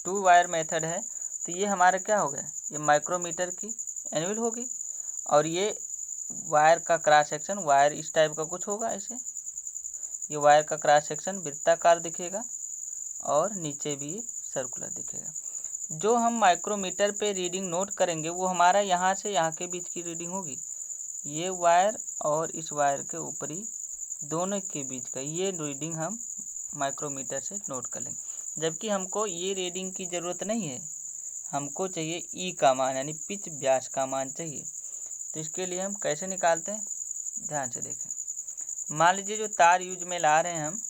2 वायर मेथड है। तो ये हमारा क्या हो गया, ये माइक्रोमीटर की एनविल होगी, और ये वायर का क्रॉस सेक्शन, वायर इस टाइप का कुछ होगा ऐसे। ये वायर का क्रॉस सेक्शन वृत्ताकार दिखेगा और नीचे भी सर्कुलर दिखेगा। जो हम माइक्रोमीटर पे रीडिंग नोट करेंगे वो हमारा यहाँ से यहाँ के बीच की रीडिंग होगी। ये वायर और इस वायर के ऊपरी दोनों के बीच का ये रीडिंग हम माइक्रोमीटर से नोट कर लेंगे। जबकि हमको ये रीडिंग की ज़रूरत नहीं है, हमको चाहिए ई का मान, यानी पिच व्यास का मान चाहिए। तो इसके लिए हम कैसे निकालते हैं, ध्यान से देखें। मान लीजिए जो तार यूज में ला रहे हैं हम,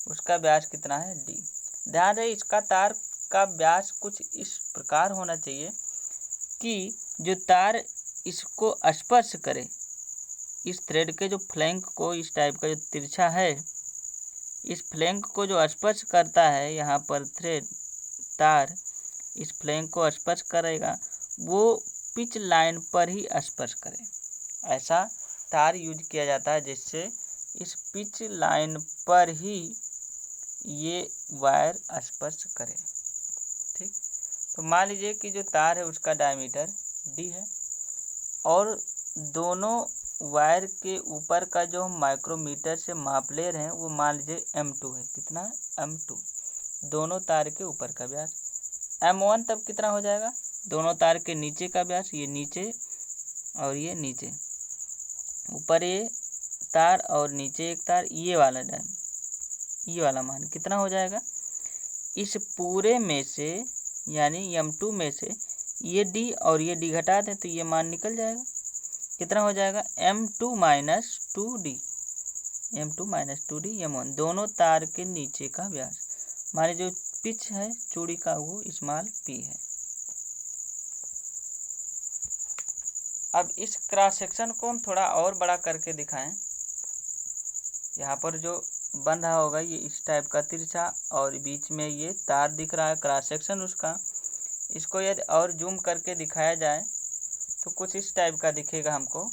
उसका व्यास कितना है, डी। ध्यान रहे इसका तार का व्यास कुछ इस प्रकार होना चाहिए कि जो तार इसको स्पर्श करे, इस थ्रेड के जो फ्लैंक को, इस टाइप का जो तिरछा है, इस फ्लैंक को जो स्पर्श करता है, यहाँ पर थ्रेड तार इस फ्लैंक को स्पर्श करेगा, वो पिच लाइन पर ही स्पर्श करे। ऐसा तार यूज किया जाता है जिससे इस पिच लाइन पर ही ये वायर स्पर्श करे। ठीक, तो मान लीजिए कि जो तार है उसका डायमीटर डी है, और दोनों वायर के ऊपर का जो हम माइक्रोमीटर से माप ले रहे हैं वो मान लीजिए M2 है। कितना है, M2, दोनों तार के ऊपर का व्यास। M1 तब कितना हो जाएगा, दोनों तार के नीचे का व्यास, ये नीचे और ये नीचे, ऊपर ये तार और नीचे एक तार, ये वाला मान कितना हो जाएगा, इस पूरे में से यानी M2 में से ये D और ये D घटा दें तो ये मान निकल जाएगा। कितना हो जाएगा, M2 minus 2D, M2 minus 2D M1, दोनों तार के नीचे का व्यास। हमारे जो पिच है चूड़ी का वो स्मॉल p है। अब इस क्रॉस सेक्शन को हम थोड़ा और बड़ा करके दिखाएं यहाँ पर जो बन रहा होगा ये इस टाइप का तिरछा, और बीच में ये तार दिख रहा है क्रॉस सेक्शन उसका। इसको यदि और जूम करके दिखाया जाए तो कुछ इस टाइप का दिखेगा हमको।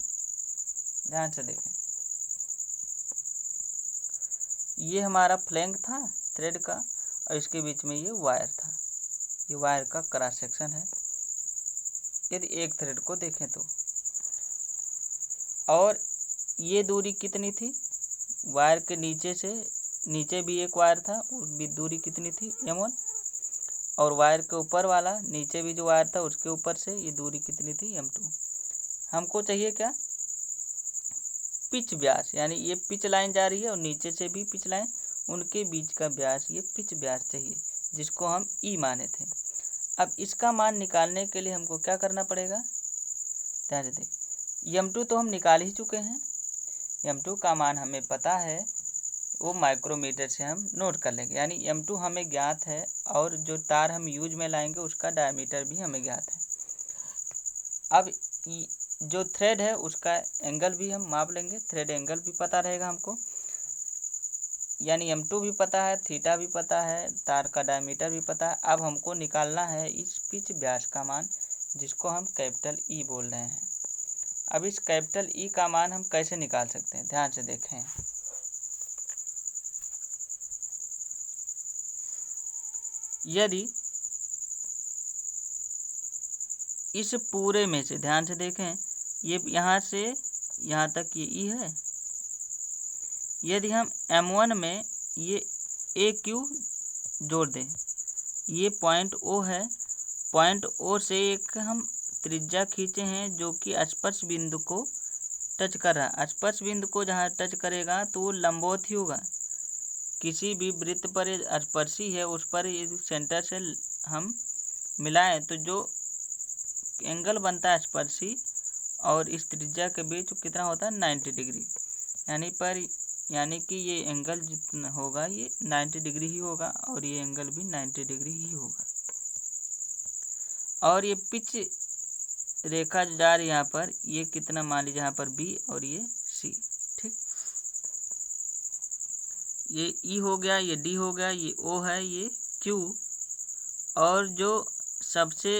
ध्यान से देखें, ये हमारा फ्लैंक था थ्रेड का, और इसके बीच में ये वायर था। ये वायर का क्रॉस सेक्शन है यदि एक थ्रेड को देखें तो। और ये दूरी कितनी थी, वायर के नीचे से, नीचे भी एक वायर था, उसकी दूरी कितनी थी m1, और वायर के ऊपर वाला नीचे भी जो वायर था उसके ऊपर से ये दूरी कितनी थी m2। हमको चाहिए क्या, पिच व्यास, यानी ये पिच लाइन जा रही है और नीचे से भी पिच लाइन, उनके बीच का व्यास, ये पिच व्यास चाहिए, जिसको हम ई माने थे। अब इसका मान निकालने के लिए हमको क्या करना पड़ेगा, ध्यान से देखिए। m2 तो हम निकाल ही चुके हैं, m2 का मान हमें पता है, वो माइक्रोमीटर से हम नोट कर लेंगे, यानी m2 हमें ज्ञात है, और जो तार हम यूज में लाएंगे उसका डायमीटर भी हमें ज्ञात है। अब जो थ्रेड है उसका एंगल भी हम माप लेंगे, थ्रेड एंगल भी पता रहेगा हमको, यानी m2 भी पता है, थीटा भी पता है, तार का डायमीटर भी पता है। अब हमको निकालना है इस पिच व्यास का मान, जिसको हम कैपिटल ई बोल रहे हैं। अब इस कैपिटल ई का मान हम कैसे निकाल सकते हैं, ध्यान से देखें। यदि इस पूरे में से, ध्यान से देखें, ये यहाँ से यहाँ तक ये ई है, यदि हम m1 में ये ए क्यू जोड़ दें, ये पॉइंट ओ है, पॉइंट ओ से एक हम त्रिज्या खींचे हैं जो कि स्पर्श बिंदु को टच कर रहा है। स्पर्श बिंदु को जहाँ टच करेगा तो वो लंबवत ही होगा, किसी भी वृत्त पर स्पर्शी है उस पर यदि सेंटर से हम मिलाएं तो जो एंगल बनता है स्पर्शी और इस त्रिज्या के बीच कितना होता है, 90 डिग्री, यानी कि ये एंगल जितना होगा ये 90 डिग्री ही होगा, और ये एंगल भी 90 डिग्री ही होगा। और ये पिच रेखा जो जा रही है यहाँ पर, ये कितना मान लीजिए यहाँ पर बी और ये सी, ठीक। ये ई हो गया, ये डी हो गया, ये ओ है, ये क्यू, और जो सबसे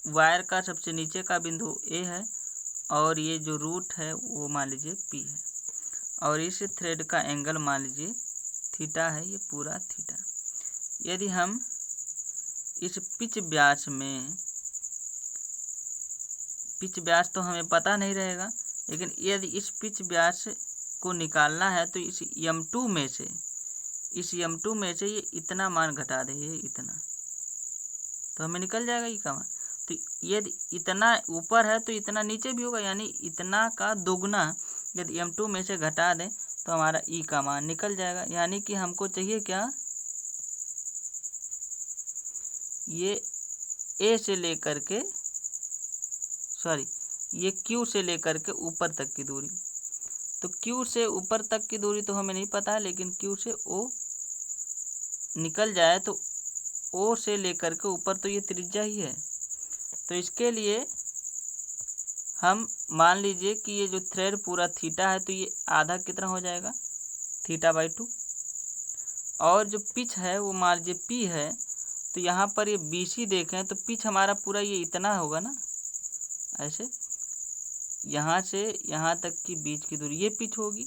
वायर का सबसे नीचे का बिंदु ए है, और ये जो रूट है वो मान लीजिए पी है, और इस थ्रेड का एंगल मान लीजिए थीटा है, ये पूरा थीटा। यदि हम इस पिच व्यास में, पिच व्यास तो हमें पता नहीं रहेगा, लेकिन यदि इस पिच व्यास को निकालना है तो इस m2 में से, इस m2 में से ये इतना मान घटा दे, ये इतना, तो हमें निकल जाएगा ये का मान। तो यदि इतना ऊपर है तो इतना नीचे भी होगा, यानी इतना का दोगुना यदि m2 में से घटा दें तो हमारा ई का मान निकल जाएगा। यानी कि हमको चाहिए क्या, ये ए से लेकर के, सॉरी, ये क्यू से लेकर के ऊपर तक की दूरी, तो क्यू से ऊपर तक की दूरी तो हमें नहीं पता है, लेकिन क्यू से ओ निकल जाए तो ओ से लेकर के ऊपर तो ये त्रिज्या ही है। तो इसके लिए हम मान लीजिए कि ये जो थ्रेड पूरा थीटा है तो ये आधा कितना हो जाएगा, θ/2, और जो पिच है वो मान लीजिए पी है, तो यहाँ पर ये BC देखें तो पिच हमारा पूरा ये इतना होगा ना, ऐसे यहाँ से यहाँ तक की बीच की दूरी ये पिच होगी।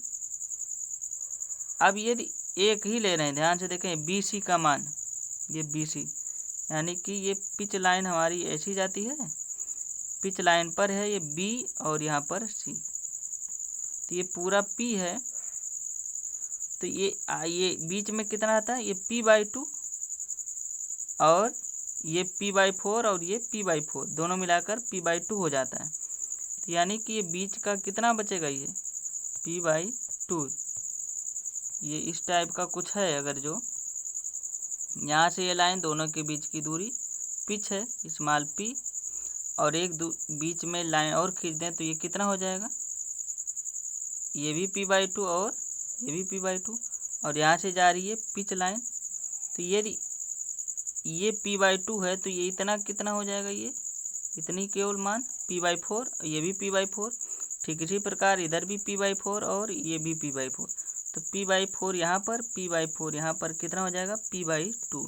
अब यदि एक ही ले रहे हैं, ध्यान से देखें BC का मान, ये BC, यानी कि ये पिच लाइन हमारी ऐसी जाती है, पिच लाइन पर है ये B और यहाँ पर C, तो ये पूरा P है, तो ये बीच में कितना आता है, ये P/2 और ये P/4 और ये P/4 दोनों मिलाकर P/2 हो जाता है। तो यानी कि ये बीच का कितना बचेगा, ये P/2, ये इस टाइप का कुछ है। अगर जो यहाँ से ये लाइन दोनों के बीच की दूरी पिच है स्मॉल p, और एक बीच में लाइन और खींच दें तो ये कितना हो जाएगा, ये भी P/2 और ये भी P/2, और यहाँ से जा रही है पिच लाइन, तो यदि ये P/2 है तो ये इतना कितना हो जाएगा, ये इतनी केवल मान P/4, ये भी P/4, ठीक इसी प्रकार इधर भी P/4 और ये भी P/4, तो p/4 यहाँ पर, p/4 यहाँ पर कितना हो जाएगा p/2,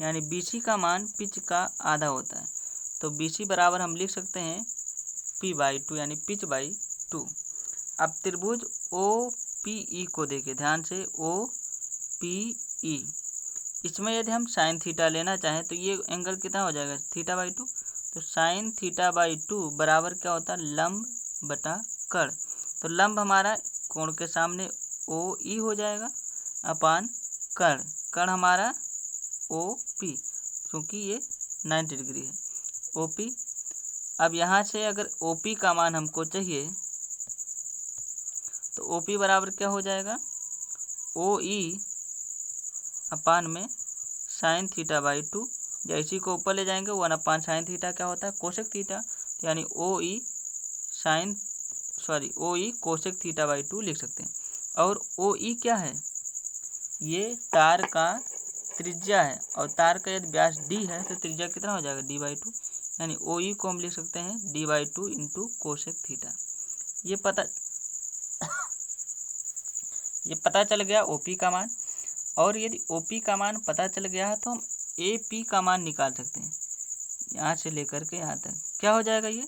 यानी BC का मान पिच का आधा होता है। तो BC बराबर हम लिख सकते हैं p/2 यानी पिच/2। अब त्रिभुज OPE को देखिए ध्यान से, OPE, इसमें यदि हम साइन थीटा लेना चाहें तो ये एंगल कितना हो जाएगा θ/2। तो साइन θ/2 बराबर क्या होता है लंब बटा कर्ण। तो लंब हमारा कोण के सामने OE हो जाएगा अपान कर्ण, कर्ण हमारा OP, क्योंकि ये 90 डिग्री है OP। अब यहाँ से अगर OP का मान हमको चाहिए तो OP बराबर क्या हो जाएगा OE अपान में साइन θ/2, या इसी को ऊपर ले जाएंगे 1 अपान साइन थीटा क्या होता है कोसेक थीटा, यानी OE कोसेक θ/2 लिख सकते हैं। और OE क्या है, ये तार का त्रिज्या है, और तार का यदि व्यास d है तो त्रिज्या कितना हो जाएगा d/2, यानी OE को हम लिख सकते हैं d/2 इंटू कोसेक थीटा। ये पता चल गया OP का मान। और यदि OP का मान पता चल गया है तो हम AP का मान निकाल सकते हैं, यहाँ से लेकर के यहाँ तक क्या हो जाएगा, ये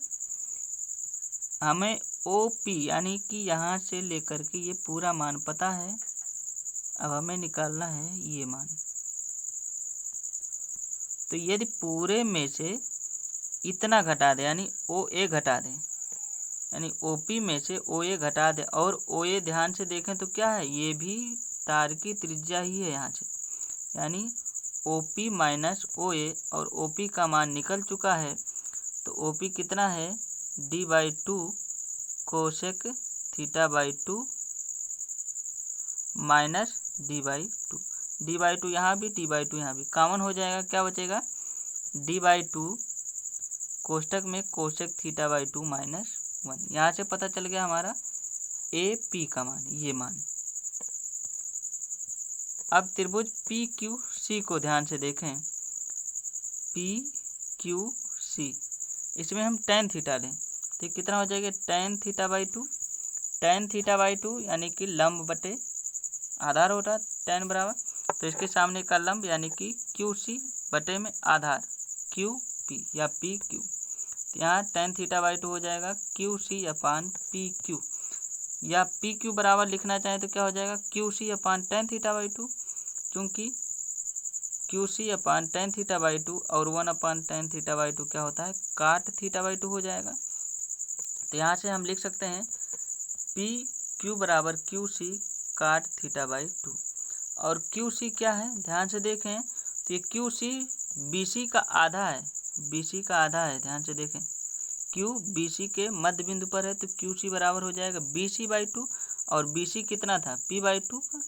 हमें OP यानी कि यहाँ से लेकर के ये पूरा मान पता है, अब हमें निकालना है ये मान। तो यदि पूरे में से इतना घटा दे यानी OA घटा दें, यानी OP में से OA घटा दे, और OA ध्यान से देखें तो क्या है, ये भी तार की त्रिज्या ही है यहाँ से, यानी OP माइनस OA, और OP का मान निकल चुका है। तो OP कितना है d/2 cosec θ/2 minus d/2, d/2 यहाँ भी d/2 यहाँ भी कॉमन हो जाएगा, क्या बचेगा d/2 कोष्टक में कोसेक θ/2 माइनस 1। यहाँ से पता चल गया हमारा AP का मान, ये मान। अब त्रिभुज PQC को ध्यान से देखें, PQC, इसमें हम tan थीटा लें तो कितना हो जाएगा tan θ/2, tan θ/2 यानी कि लंब बटे आधार होता है tan बराबर, तो इसके सामने का लंब यानी कि QC बटे में आधार QP या PQ, यहाँ tan θ/2 हो जाएगा QC अपान PQ, या PQ बराबर लिखना चाहें तो क्या हो जाएगा QC अपान tan θ/2, क्योंकि QC अपान tan θ/2 और 1 अपान tan θ/2 क्या होता है काट θ/2 हो जाएगा। तो यहाँ से हम लिख सकते हैं PQ बराबर QC काट θ/2, और QC क्या है ध्यान से देखें तो ये QC BC का आधा है, BC का आधा है, ध्यान से देखें Q BC के मध्य बिंदु पर है, तो QC बराबर हो जाएगा BC/2, और BC कितना था P/2 का,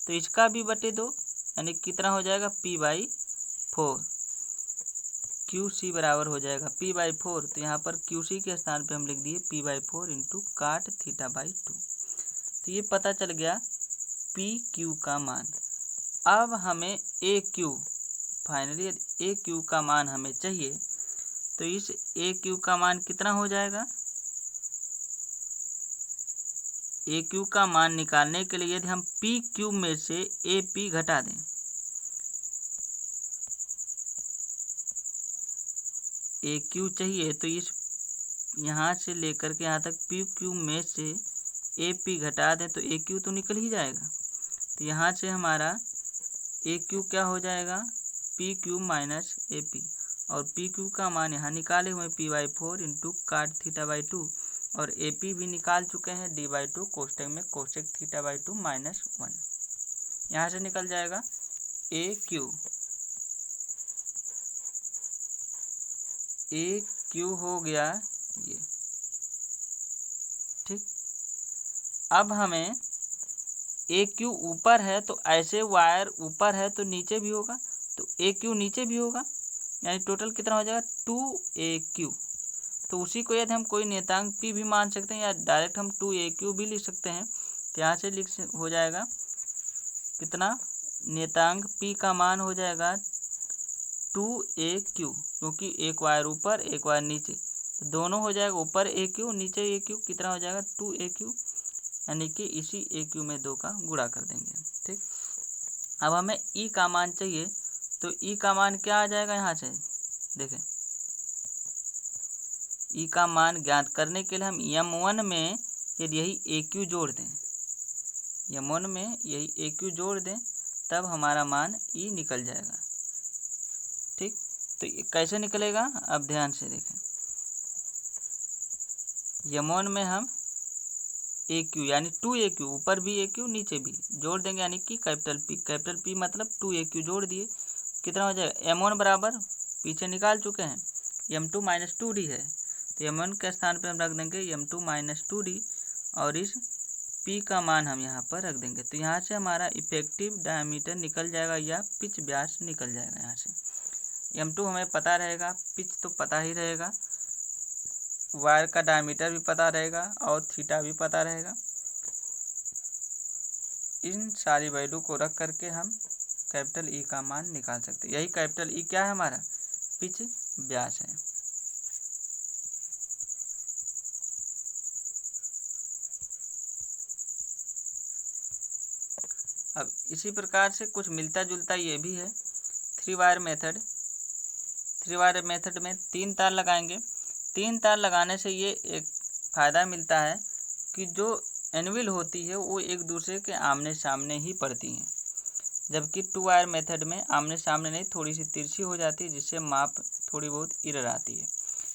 तो इसका भी बटे 2 यानी कितना हो जाएगा P/4, QC बराबर हो जाएगा P/4। तो यहाँ पर QC के स्थान पे हम लिख दिए P/4 इंटू काट θ/2। तो ये पता चल गया PQ का मान। अब हमें AQ, फाइनली AQ का मान हमें चाहिए, तो इस AQ का मान कितना हो जाएगा, AQ का मान निकालने के लिए यदि हम PQ में से AP घटा दें, AQ चाहिए तो इस यहाँ से लेकर के यहाँ तक PQ में से AP घटा दें तो AQ तो निकल ही जाएगा। तो यहाँ से हमारा AQ क्या हो जाएगा PQ माइनस AP, और PQ का मान यहाँ निकाले हुए P/4 इंटू काट θ/2, और AP भी निकाल चुके हैं d/2 कोष्टक में कोसेक θ/2 माइनस 1। यहाँ से निकल जाएगा AQ हो गया ये, ठीक। अब हमें AQ ऊपर है तो ऐसे वायर ऊपर है तो नीचे भी होगा, तो AQ नीचे भी होगा, यानी टोटल कितना हो जाएगा 2AQ। तो उसी को यदि हम कोई नियतांक P भी मान सकते हैं, या डायरेक्ट हम 2AQ भी लिख सकते हैं। तो यहाँ से हो जाएगा कितना, नियतांक P का मान हो जाएगा 2AQ, क्योंकि एक वायर ऊपर एक वायर नीचे, तो दोनों हो जाएगा ऊपर AQ नीचे AQ, कितना हो जाएगा 2AQ, यानी कि इसी ए क्यू में 2 का गुणा कर देंगे। ठीक, अब हमें ई का मान चाहिए, तो ई का मान क्या आ जाएगा यहाँ से, देखें ई का मान ज्ञात करने के लिए हम M1 में यदि यही ए क्यू जोड़ दें, M1 में यही ए क्यू जोड़ दें, तब हमारा मान ई निकल जाएगा। ठीक, तो ये कैसे निकलेगा, अब ध्यान से देखें। M1 में हम ए क्यू यानी 2AQ, ऊपर भी AQ नीचे भी जोड़ देंगे, यानी कि कैपिटल P मतलब 2AQ जोड़ दिए, कितना हो जाएगा, M1 बराबर पीछे निकाल चुके हैं M2 - 2D है, तो M1 के स्थान पर हम रख देंगे M2 - 2D और इस P का मान हम यहाँ पर रख देंगे। तो यहाँ से हमारा इफेक्टिव डायमीटर निकल जाएगा या पिच व्यास निकल जाएगा। यहाँ से M2 हमें पता रहेगा, पिच तो पता ही रहेगा, वायर का डायमीटर भी पता रहेगा और थीटा भी पता रहेगा। इन सारी वैल्यू को रख करके हम कैपिटल ई का मान निकाल सकते हैं। यही कैपिटल ई क्या है, हमारा पिच व्यास है। अब इसी प्रकार से कुछ मिलता जुलता ये भी है, 3 वायर मेथड। 3 वायर मेथड में 3 तार लगाएंगे। 3 तार लगाने से ये एक फ़ायदा मिलता है कि जो एनविल होती है वो एक दूसरे के आमने सामने ही पड़ती हैं, जबकि 2 वायर मेथड में आमने सामने नहीं, थोड़ी सी तिरछी हो जाती है, जिससे माप थोड़ी बहुत इरर आती है।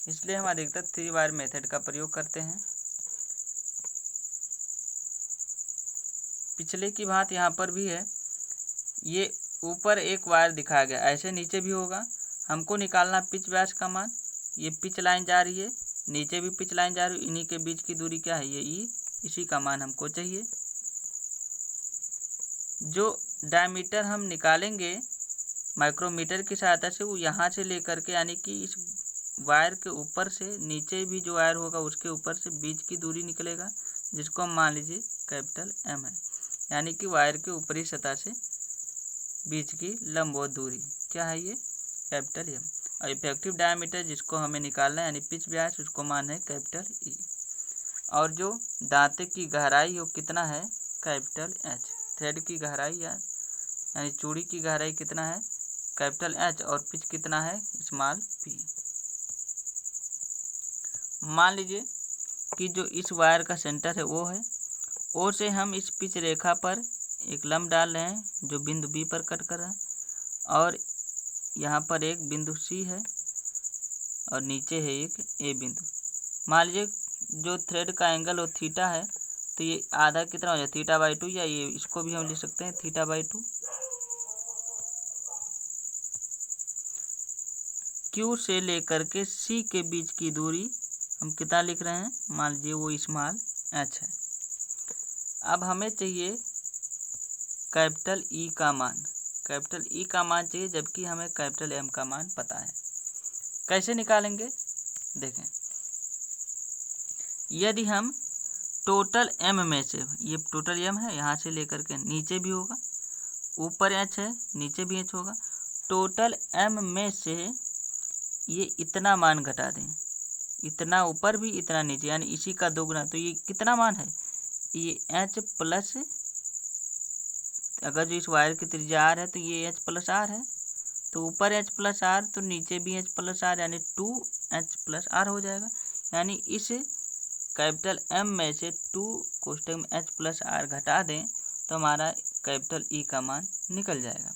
इसलिए हम अधिकतर 3 वायर मेथड का प्रयोग करते हैं। पिछले की बात यहाँ पर भी है, ये ऊपर एक वायर दिखाया गया, ऐसे नीचे भी होगा। हमको निकालना पिच व्यास का मान, ये पिच लाइन जा रही है, नीचे भी पिच लाइन जा रही है, इन्हीं के बीच की दूरी क्या है, ये ई, इसी का मान हमको चाहिए। जो डायमीटर हम निकालेंगे माइक्रोमीटर की सहायता से, वो यहाँ से लेकर के, यानी कि इस वायर के ऊपर से नीचे भी जो वायर होगा उसके ऊपर से बीच की दूरी निकलेगा, जिसको हम मान लीजिए कैपिटल M है, यानी कि वायर के ऊपरी सतह से बीच की लंबवत दूरी क्या है, ये कैपिटल M। और इफेक्टिव डायमीटर जिसको हमें निकालना है यानी पिच व्यास, उसको मान है कैपिटल E। और जो दांते की गहराई हो कितना है, कैपिटल H। थ्रेड की गहराई यानी चूड़ी की गहराई कितना है, कैपिटल H। और पिच कितना है, स्मॉल p। मान लीजिए कि जो इस वायर का सेंटर है वो है, O से हम इस पिच रेखा पर एक लंब डाल रहे हैं जो बिंदु B पर कट कर रहा है, और यहाँ पर एक बिंदु C है और नीचे है एक A बिंदु। मान लीजिए जो थ्रेड का एंगल हो थीटा है, तो ये आधा कितना हो जाए, θ/2, या ये इसको भी हम लिख सकते हैं θ/2। Q से लेकर के C के बीच की दूरी हम कितना लिख रहे हैं, मान लीजिए वो स्मॉल h है। अब हमें चाहिए कैपिटल E का मान, कैपिटल E का मान चाहिए, जबकि हमें कैपिटल M का मान पता है। कैसे निकालेंगे, देखें, यदि हम टोटल M में से, ये टोटल M है, यहाँ से लेकर के नीचे भी होगा, ऊपर H है, नीचे भी H होगा, टोटल M में से ये इतना मान घटा दें, इतना ऊपर भी इतना नीचे, यानी इसी का 2 गुना, तो ये कितना मान है, ये H प्लस, अगर जो इस वायर की त्रिज्या R है तो ये H प्लस R है, तो ऊपर H प्लस R तो नीचे भी H प्लस R, यानी 2H प्लस R हो जाएगा। यानी इस कैपिटल M में से 2 कोष्टक में H प्लस R घटा दें तो हमारा कैपिटल E का मान निकल जाएगा।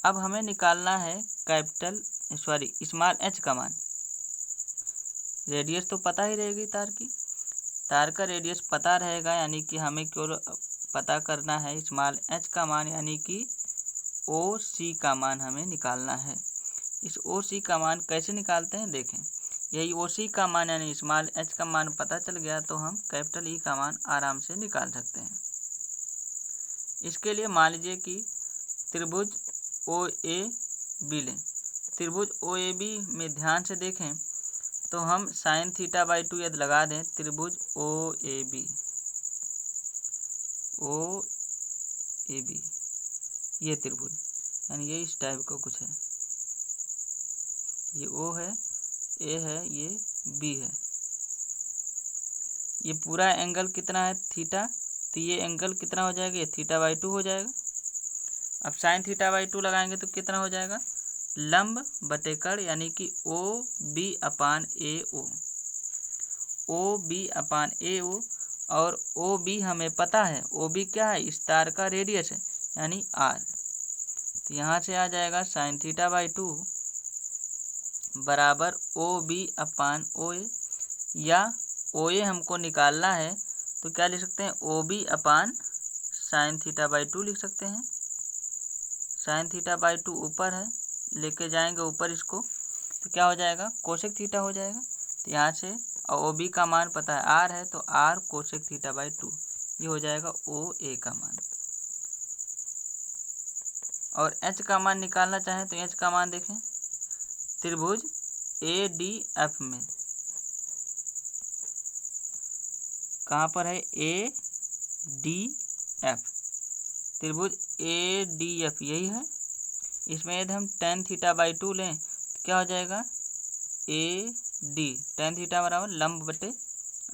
अब हमें निकालना है स्मॉल h का मान। रेडियस तो पता ही रहेगी तार की, तार का रेडियस पता रहेगा, यानी कि हमें केवल पता करना है स्मॉल h का मान, यानी कि OC का मान हमें निकालना है। इस OC का मान कैसे निकालते हैं, देखें, यही OC का मान यानी स्मॉल h का मान पता चल गया तो हम कैपिटल E का मान आराम से निकाल सकते हैं। इसके लिए मान लीजिए कि त्रिभुज OAB लें। त्रिभुज OAB में ध्यान से देखें तो हम sin θ/2 यदि लगा दें, त्रिभुज OAB ये त्रिभुज, यानी ये इस टाइप का कुछ है, ये O है, A है, ये B है। ये पूरा एंगल कितना है, थीटा, तो ये एंगल कितना हो जाएगा, ये θ/2 हो जाएगा। अब sin θ/2 लगाएंगे तो कितना हो जाएगा, लंब बटे कर्ण यानी कि OB/AO, OB/AO। और OB हमें पता है, OB क्या है, स्टार का रेडियस है यानी R। तो यहाँ से आ जाएगा sin θ/2 बराबर OB/OA, या OA हमको निकालना है तो क्या लिख सकते हैं, OB/sin θ/2 लिख सकते हैं। sin θ/2 ऊपर है, लेके जाएंगे ऊपर इसको तो क्या हो जाएगा, कोसेक थीटा हो जाएगा। तो यहाँ से OB का मान पता है R है, तो R कोसेक θ/2 ये हो जाएगा OA का मान। और H का मान निकालना चाहें तो H का मान देखें, त्रिभुज ADF में कहाँ पर है, ADF, त्रिभुज ADF यही है। इसमें यदि हम tan θ/2 लें तो क्या हो जाएगा, AD tan θ बराबर लंब बटे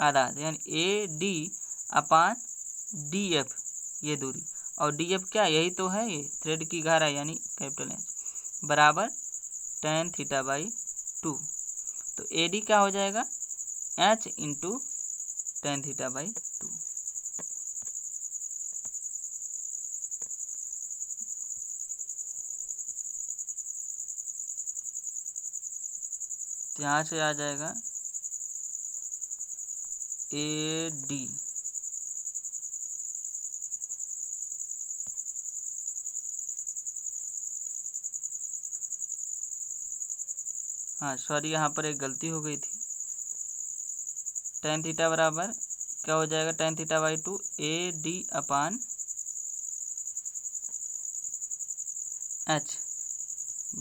आधा, यानी AD/DF ये दूरी, और DF क्या, यही तो है, ये थ्रेड की गहराई यानी कैपिटल H बराबर tan θ/2। तो AD क्या हो जाएगा, H इंटू tan θ/2। यहाँ से आ जाएगा AD हाँ सॉरी, यहाँ पर एक गलती हो गई थी। tan θ बराबर क्या हो जाएगा, tan θ/2 AD/H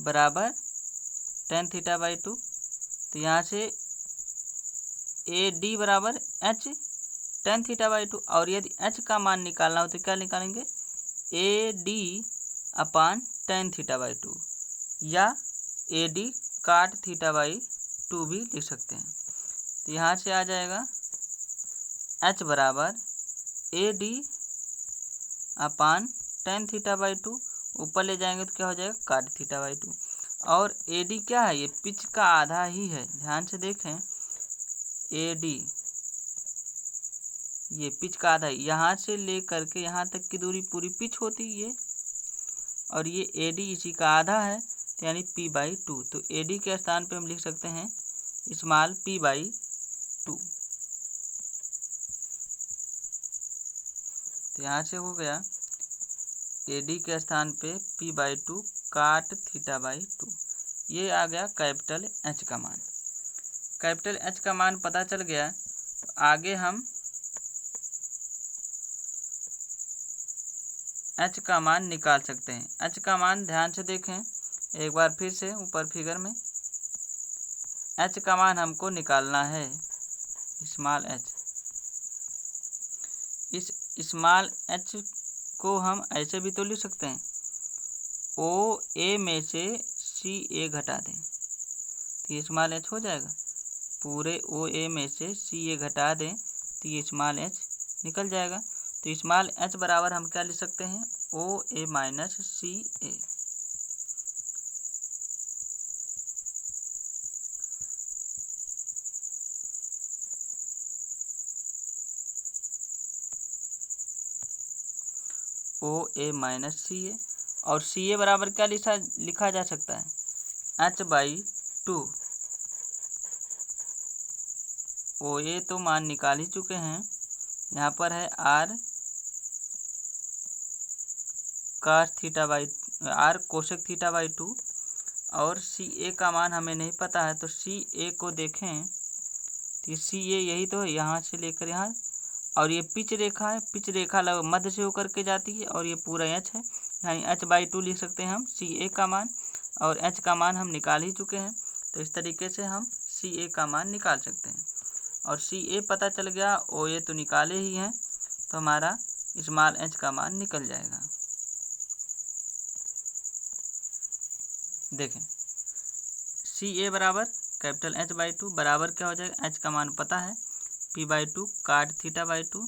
बराबर tan θ/2। तो यहाँ से AD बराबर H tan θ/2, और यदि H का मान निकालना हो तो क्या निकालेंगे, AD/tan θ/2 या AD cot θ/2 भी लिख सकते हैं। तो यहाँ से आ जाएगा H बराबर AD/tan θ/2, ऊपर ले जाएंगे तो क्या हो जाएगा, cot θ/2। और AD क्या है, ये पिच का आधा ही है, ध्यान से देखें, AD ये पिच का आधा है, यहाँ से ले करके यहाँ तक की दूरी पूरी पिच होती है ये, और ये AD इसी का आधा है, तो यानी P/2। तो AD के स्थान पे हम लिख सकते हैं स्मॉल P/2। तो यहाँ से हो गया AD के स्थान पे P/2 cot θ/2। ये आ गया कैपिटल H का मान। कैपिटल H का मान पता चल गया, तो आगे हम H का मान निकाल सकते हैं। H का मान ध्यान से देखें एक बार फिर से ऊपर फिगर में, H का मान हमको निकालना है, स्मॉल h। इस स्मॉल h को हम ऐसे भी तो लिख सकते हैं, OA में से CA घटा दें तो ये स्मॉल h हो जाएगा, पूरे OA में से CA घटा दें तो ये स्मॉल h निकल जाएगा। तो स्मॉल h बराबर हम क्या लिख सकते हैं, OA minus CA। OA minus CA, और CA बराबर क्या लिखा जा सकता है, H/2। OA तो मान निकाल ही चुके हैं, यहाँ पर है R कोसेक θ/2, और CA का मान हमें नहीं पता है, तो CA को देखें तो CA यही तो है, यहाँ से लेकर यहाँ, और ये पिच रेखा है, पिच रेखा लग मध्य से होकर के जाती है, और ये पूरा H है, यानी H/2 लिख सकते हैं हम CA का मान, और H का मान हम निकाल ही चुके हैं। तो इस तरीके से हम CA का मान निकाल सकते हैं, और CA पता चल गया, OA तो निकाले ही हैं, तो हमारा स्मॉल h का मान निकल जाएगा। देखें CA बराबर कैपिटल H/2 बराबर क्या हो जाएगा, H का मान पता है P/2 cot θ/2,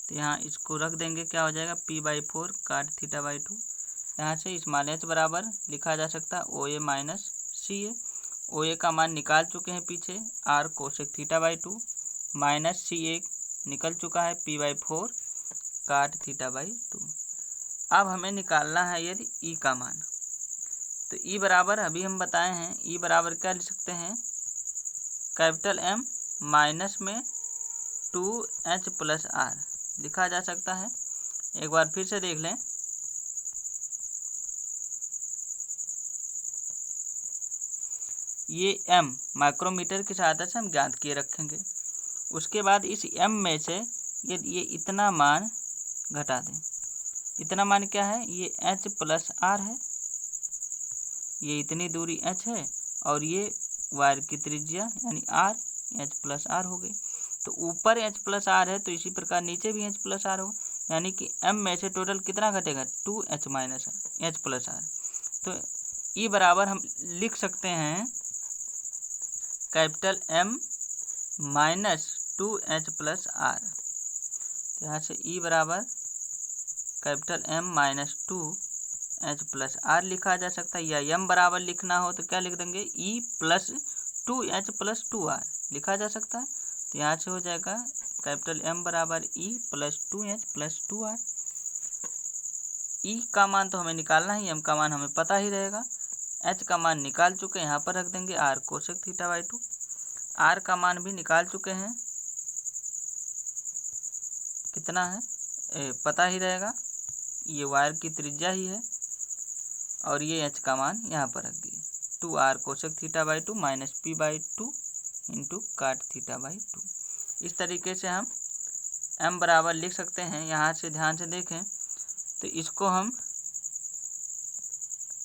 तो यहाँ इसको रख देंगे, क्या हो जाएगा P/4 cot θ/2। यहाँ से स्मॉल h बराबर लिखा जा सकता है OA माइनस CA। OA का मान निकाल चुके हैं पीछे, R कोसेक θ/2 माइनस CA निकल चुका है P/4 cot θ/2। अब हमें निकालना है यदि E का मान, तो E बराबर अभी हम बताए हैं, E बराबर क्या लिख सकते हैं, कैपिटल M माइनस में 2H प्लस R लिखा जा सकता है। एक बार फिर से देख लें, ये M माइक्रोमीटर की सहायता से हम ज्ञात किए रखेंगे। उसके बाद इस M में से यदि ये इतना मान घटा दें, इतना मान क्या है, ये H प्लस R है, ये इतनी दूरी H है और ये वायर की त्रिज्या यानी R, H प्लस R हो गई। तो ऊपर H प्लस R है तो इसी प्रकार नीचे भी H प्लस R हो, यानी कि M में से टोटल कितना घटेगा, 2H minus H plus R। तो E बराबर हम लिख सकते हैं capital M minus 2H plus R। तो यहाँ से E बराबर capital M minus 2H plus R लिखा जा सकता है, या M बराबर लिखना हो तो क्या लिख देंगे, E plus 2H plus 2R लिखा जा सकता है। तो यहाँ से हो जाएगा कैपिटल M बराबर E plus 2H plus 2R। E का मान तो हमें निकालना ही, M का मान हमें पता ही रहेगा। H का मान निकाल चुके हैं, यहाँ पर रख देंगे R कोसेक θ/2। R का मान भी निकाल चुके हैं, कितना है पता ही रहेगा, ये वायर की त्रिज्या ही है, और ये H का मान यहाँ पर रख दिए 2R cosec θ/2 minus P/2 into काट θ/2। इस तरीके से हम M बराबर लिख सकते हैं। यहाँ से ध्यान से देखें तो इसको हम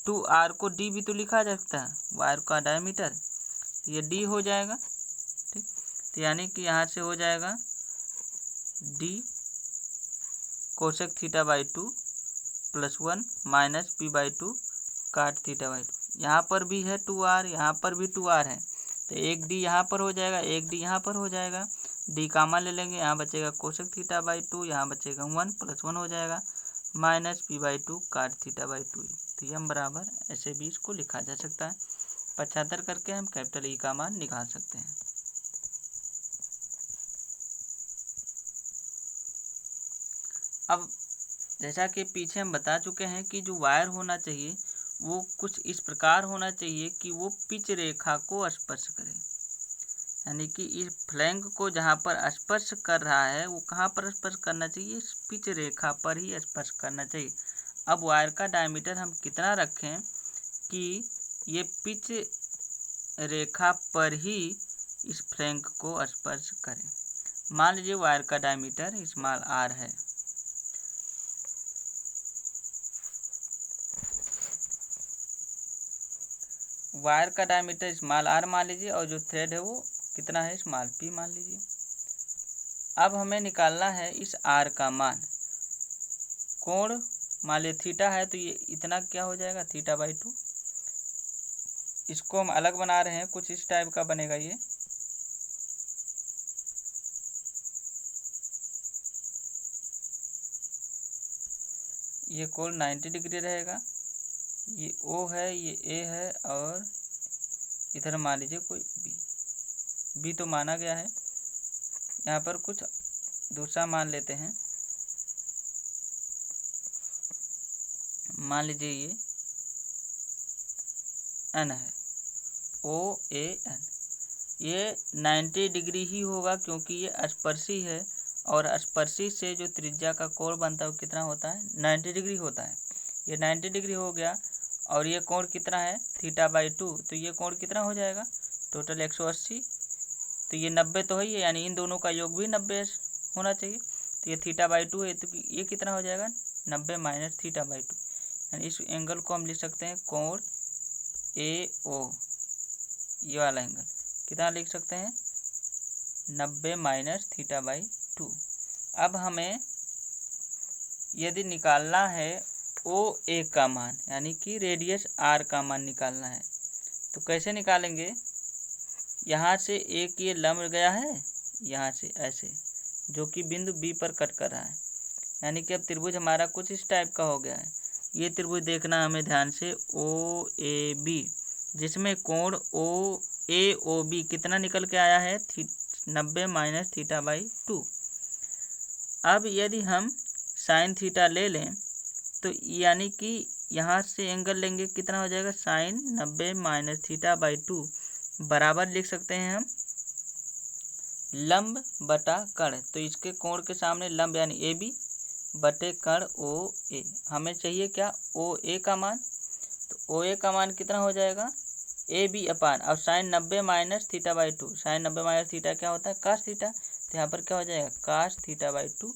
2R को D भी तो लिखा जा सकता है, वायर का डायमीटर, तो ये D हो जाएगा, ठीक। तो यानी कि यहाँ से हो जाएगा D cosec θ/2 plus 1 minus P/2 काट θ/2। यहाँ पर भी है 2R, यहाँ पर भी 2R है, तो एक D यहाँ पर हो जाएगा, एक D यहाँ पर हो जाएगा। D का मान ले लेंगे, यहाँ बचेगा कोसेक θ/2, यहाँ बचेगा 1 प्लस 1 हो जाएगा माइनस P/2 काट θ/2। तो M बराबर ऐसे भी इसको लिखा जा सकता है। 75 करके हम कैपिटल E का मान निकाल सकते हैं। अब जैसा कि पीछे हम बता चुके हैं कि जो वायर होना चाहिए वो कुछ इस प्रकार होना चाहिए कि वो पिच रेखा को स्पर्श करे, यानी कि इस फ्लैंक को जहाँ पर स्पर्श कर रहा है वो कहाँ पर स्पर्श करना चाहिए, इस पिच रेखा पर ही स्पर्श करना चाहिए। अब वायर का डायमीटर हम कितना रखें कि ये पिच रेखा पर ही इस फ्लैंक को स्पर्श करे। मान लीजिए वायर का डायमीटर स्मॉल r है, वायर का डायमीटर स्मॉल r मान लीजिए, और जो थ्रेड है वो कितना है, स्मॉल p मान लीजिए। अब हमें निकालना है इस r का मान। कोण मान लीजिए थीटा है तो ये इतना क्या हो जाएगा, θ/2। इसको हम अलग बना रहे हैं, कुछ इस टाइप का बनेगा ये कोण 90 डिग्री रहेगा, ये O है, ये A है, और इधर मान लीजिए कोई B तो माना गया है। यहाँ पर कुछ दूसरा मान लेते हैं, मान लीजिए ये N है, OAN। ये 90 डिग्री ही होगा क्योंकि ये स्पर्शी है, और स्पर्शी से जो त्रिज्या का कोण बनता है वो कितना होता है, 90 डिग्री होता है। ये 90 डिग्री हो गया, और ये कोण कितना है, θ/2, तो ये कोण कितना हो जाएगा, टोटल 180। तो ये 90 तो है ही है, यानी इन दोनों का योग भी 90 होना चाहिए। तो ये θ/2 है, तो ये कितना हो जाएगा, 90 माइनस θ/2, यानी इस एंगल को हम लिख सकते हैं कोण AO। ये वाला एंगल कितना लिख सकते हैं, 90 माइनस θ/2। अब हमें यदि निकालना है OA का मान, यानी कि रेडियस R का मान निकालना है, तो कैसे निकालेंगे। यहाँ से एक ये लंब गया है, यहाँ से ऐसे, जो कि बिंदु बी पर कट कर रहा है। यानी कि अब त्रिभुज हमारा कुछ इस टाइप का हो गया है। ये त्रिभुज देखना हमें ध्यान से, ओ ए बी, जिसमें कोण ओ ए ओ बी कितना निकल के आया है, 90 माइनस थीटा बाई 2। अब यदि हम साइन थीटा ले लें तो यानी कि यहाँ से एंगल लेंगे, कितना हो जाएगा, साइन 90 माइनस थीटा बाई 2 बराबर लिख सकते हैं हम लंब बटा कर्ण। तो इसके कोण के सामने लंब यानी ए बी बटे कर्ण ओ ए। हमें चाहिए क्या, ओ ए का मान। तो ओ ए का मान कितना हो जाएगा, ए बी अपान, अब sine 90 minus theta by 2, sine 90 minus theta क्या होता है, कास थीटा। तो यहाँ पर क्या हो जाएगा, कास थीटा बाई 2,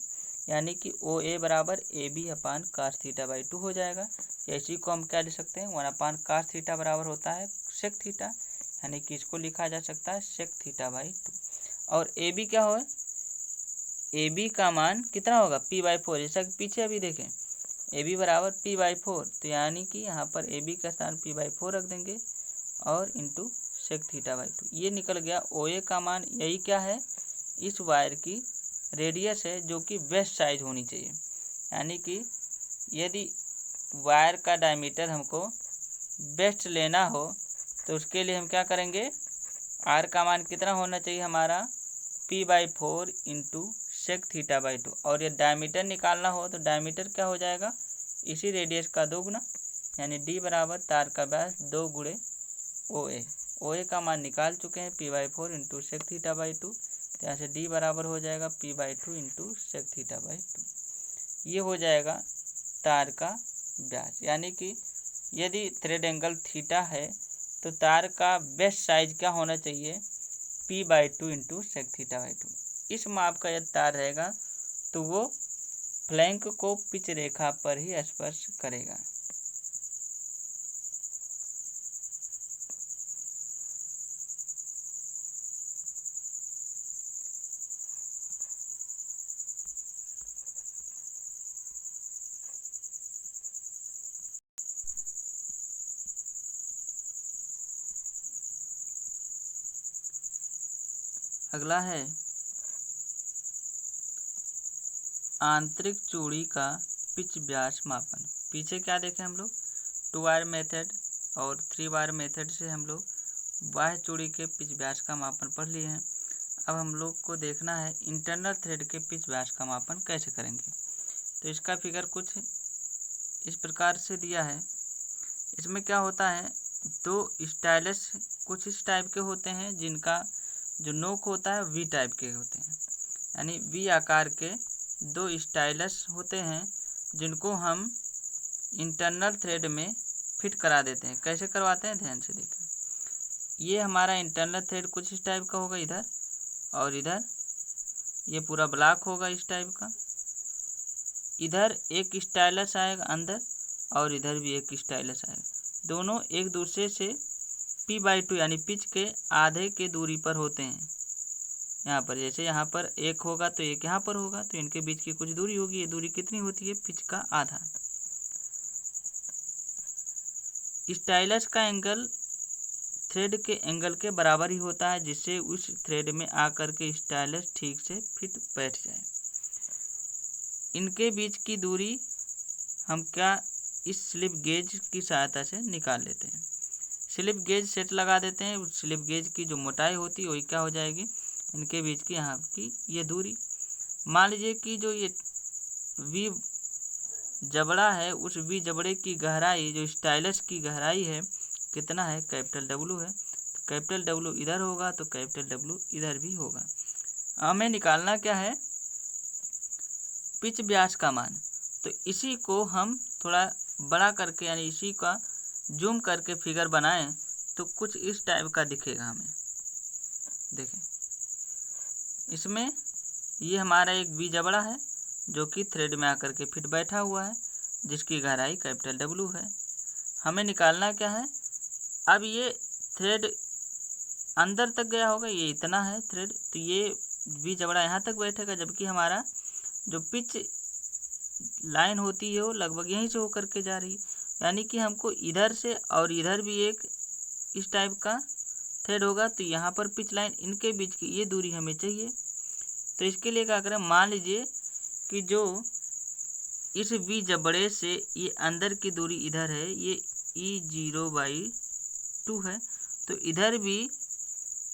यानी कि ओ ए बराबर A B upon cos theta by 2 हो जाएगा। इसी को हम क्या लिख सकते हैं, 1 अपान कास थीटा बराबर होता है सेक थीटा, यानी कि इसको लिखा जा सकता है सेक थीटा बाई 2। और ए बी क्या हो, ए बी का मान कितना होगा, पी बाई 4, जैसा कि पीछे अभी देखें ए बी बराबर पी बाई 4। तो यानी कि यहाँ पर ए बी का स्थान पी बाई 4 रख देंगे और इंटू सेक थीटा बाई 2। ये निकल गया ओ ए का मान। यही क्या है, इस वायर की रेडियस है जो कि बेस्ट साइज होनी चाहिए। यानी कि यदि वायर का डायमीटर हमको बेस्ट लेना हो तो उसके लिए हम क्या करेंगे, आर का मान कितना होना चाहिए हमारा, pi by 4 into sec theta by 2। और ये डायमीटर निकालना हो तो डायमीटर क्या हो जाएगा, इसी रेडियस का 2 गुना, यानी डी बराबर तार का व्यास 2 गुणे ओ ए। ओ ए का मान निकाल चुके हैं, pi by 4 into sec theta by 2। तो यहाँ से डी बराबर हो जाएगा pi by 2 into sec theta by 2। ये हो जाएगा तार का व्यास। यानी कि यदि थ्रेड एंगल थीटा है तो तार का बेस्ट साइज क्या होना चाहिए, pi by 2 into sec theta by 2। इस माप का यदि तार रहेगा तो वो फ्लैंक को पिच रेखा पर ही स्पर्श करेगा। अगला है आंतरिक चूड़ी का पिच व्यास मापन। पीछे क्या देखे हम लोग, 2 वायर मेथड और 3 वायर मेथड से हम लोग बाह्य चूड़ी के पिच व्यास का मापन पढ़ लिए हैं। अब हम लोग को देखना है इंटरनल थ्रेड के पिच व्यास का मापन कैसे करेंगे। तो इसका फिगर कुछ इस प्रकार से दिया है। इसमें क्या होता है, 2 स्टाइलस कुछ इस टाइप के होते हैं जिनका जो नोक होता है वी टाइप के होते हैं, यानी वी आकार के 2 स्टाइलस होते हैं जिनको हम इंटरनल थ्रेड में फिट करा देते हैं। कैसे करवाते हैं, ध्यान से देखें। ये हमारा इंटरनल थ्रेड कुछ इस टाइप का होगा इधर, और इधर ये पूरा ब्लॉक होगा इस टाइप का। इधर एक स्टाइलस आएगा अंदर और इधर भी एक स्टाइलस आएगा। दोनों एक दूसरे से पी बाई 2 यानी पिच के आधे के दूरी पर होते हैं। यहाँ पर जैसे यहाँ पर एक होगा तो एक यहाँ पर होगा, तो इनके बीच की कुछ दूरी होगी। ये दूरी कितनी होती है, पिच का आधा। स्टाइलस का एंगल थ्रेड के एंगल के बराबर ही होता है, जिससे उस थ्रेड में आकर के स्टाइलस ठीक से फिट बैठ जाए। इनके बीच की दूरी हम क्या इस स्लिप गेज की सहायता से निकाल लेते हैं। स्लिप गेज सेट लगा देते हैं। उस स्लिप गेज की जो मोटाई होती है वही क्या हो जाएगी, इनके बीच की यहाँ की ये दूरी। मान लीजिए कि जो ये वी जबड़ा है, उस वी जबड़े की गहराई, जो स्टाइलस की गहराई है कितना है, कैपिटल डब्लू है। तो कैपिटल डब्लू इधर होगा तो कैपिटल डब्लू इधर भी होगा। हमें निकालना क्या है, पिच व्यास का मान। तो इसी को हम थोड़ा बड़ा करके यानी इसी का जूम करके फिगर बनाएं तो कुछ इस टाइप का दिखेगा हमें। देखें, इसमें ये हमारा एक वी जबड़ा है जो कि थ्रेड में आकर के फिट बैठा हुआ है, जिसकी गहराई कैपिटल डब्लू है। हमें निकालना क्या है, अब ये थ्रेड अंदर तक गया होगा, ये इतना है थ्रेड, तो ये वी जबड़ा यहाँ तक बैठेगा, जबकि हमारा जो पिच लाइन होती है वो लगभग यहीं से होकर के जा रही है। यानी कि हमको इधर से और इधर भी एक इस टाइप का थ्रेड होगा, तो यहाँ पर पिच लाइन, इनके बीच की ये दूरी हमें चाहिए। तो इसके लिए क्या करें, मान लीजिए कि जो इस V जबड़े से ये अंदर की दूरी इधर है, ये E0/2 है, तो इधर भी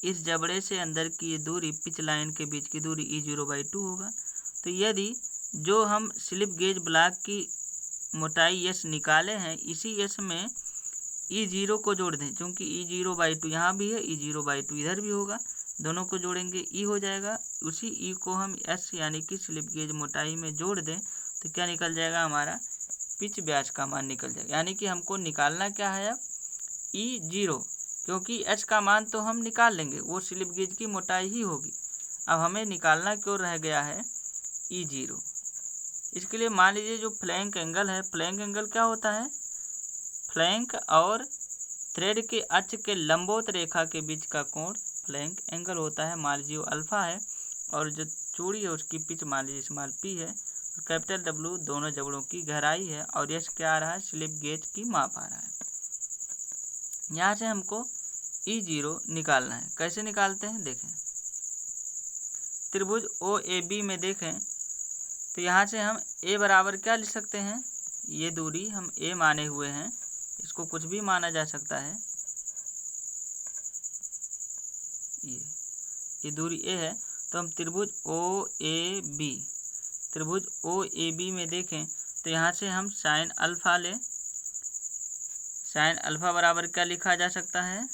इस जबड़े से अंदर की ये दूरी, पिच लाइन के बीच की दूरी E0/2 होगा। तो यदि जो हम स्लिप गेज ब्लॉक की मोटाई S निकाले हैं, इसी S में E0 को जोड़ दें, क्योंकि E0/2 यहाँ भी है, E0/2 इधर भी होगा, दोनों को जोड़ेंगे E हो जाएगा। उसी E को हम S यानी कि स्लिप गेज मोटाई में जोड़ दें तो क्या निकल जाएगा, हमारा पिच व्यास का मान निकल जाएगा। यानी कि हमको निकालना क्या है अब, E0, क्योंकि H का मान तो हम निकाल लेंगे, वो स्लिप गेज की मोटाई ही होगी। अब हमें निकालना क्यों रह गया है, E0। इसके लिए मान लीजिए जो फ्लैंक एंगल है, फ्लैंक एंगल क्या होता है, फ्लैंक और थ्रेड के अक्ष के लंबवत रेखा के बीच का कोण फ्लैंक एंगल होता है। मान लीजिए अल्फा है और जो चूड़ी है उसकी पिच मान लीजिए स्मॉल p है, और कैपिटल W दोनों जबड़ों की गहराई है, और यह क्या आ रहा है, स्लिप गेज की माप आ रहा है। यहाँ से हमको E0 निकालना है। कैसे निकालते हैं देखें, त्रिभुज OAB में देखें तो यहाँ से हम A बराबर क्या लिख सकते हैं, ये दूरी हम A माने हुए हैं, इसको कुछ भी माना जा सकता है, ये दूरी A है, तो हम त्रिभुज OAB में देखें तो यहाँ से हम साइन अल्फा लें। साइन अल्फा बराबर क्या लिखा जा सकता है,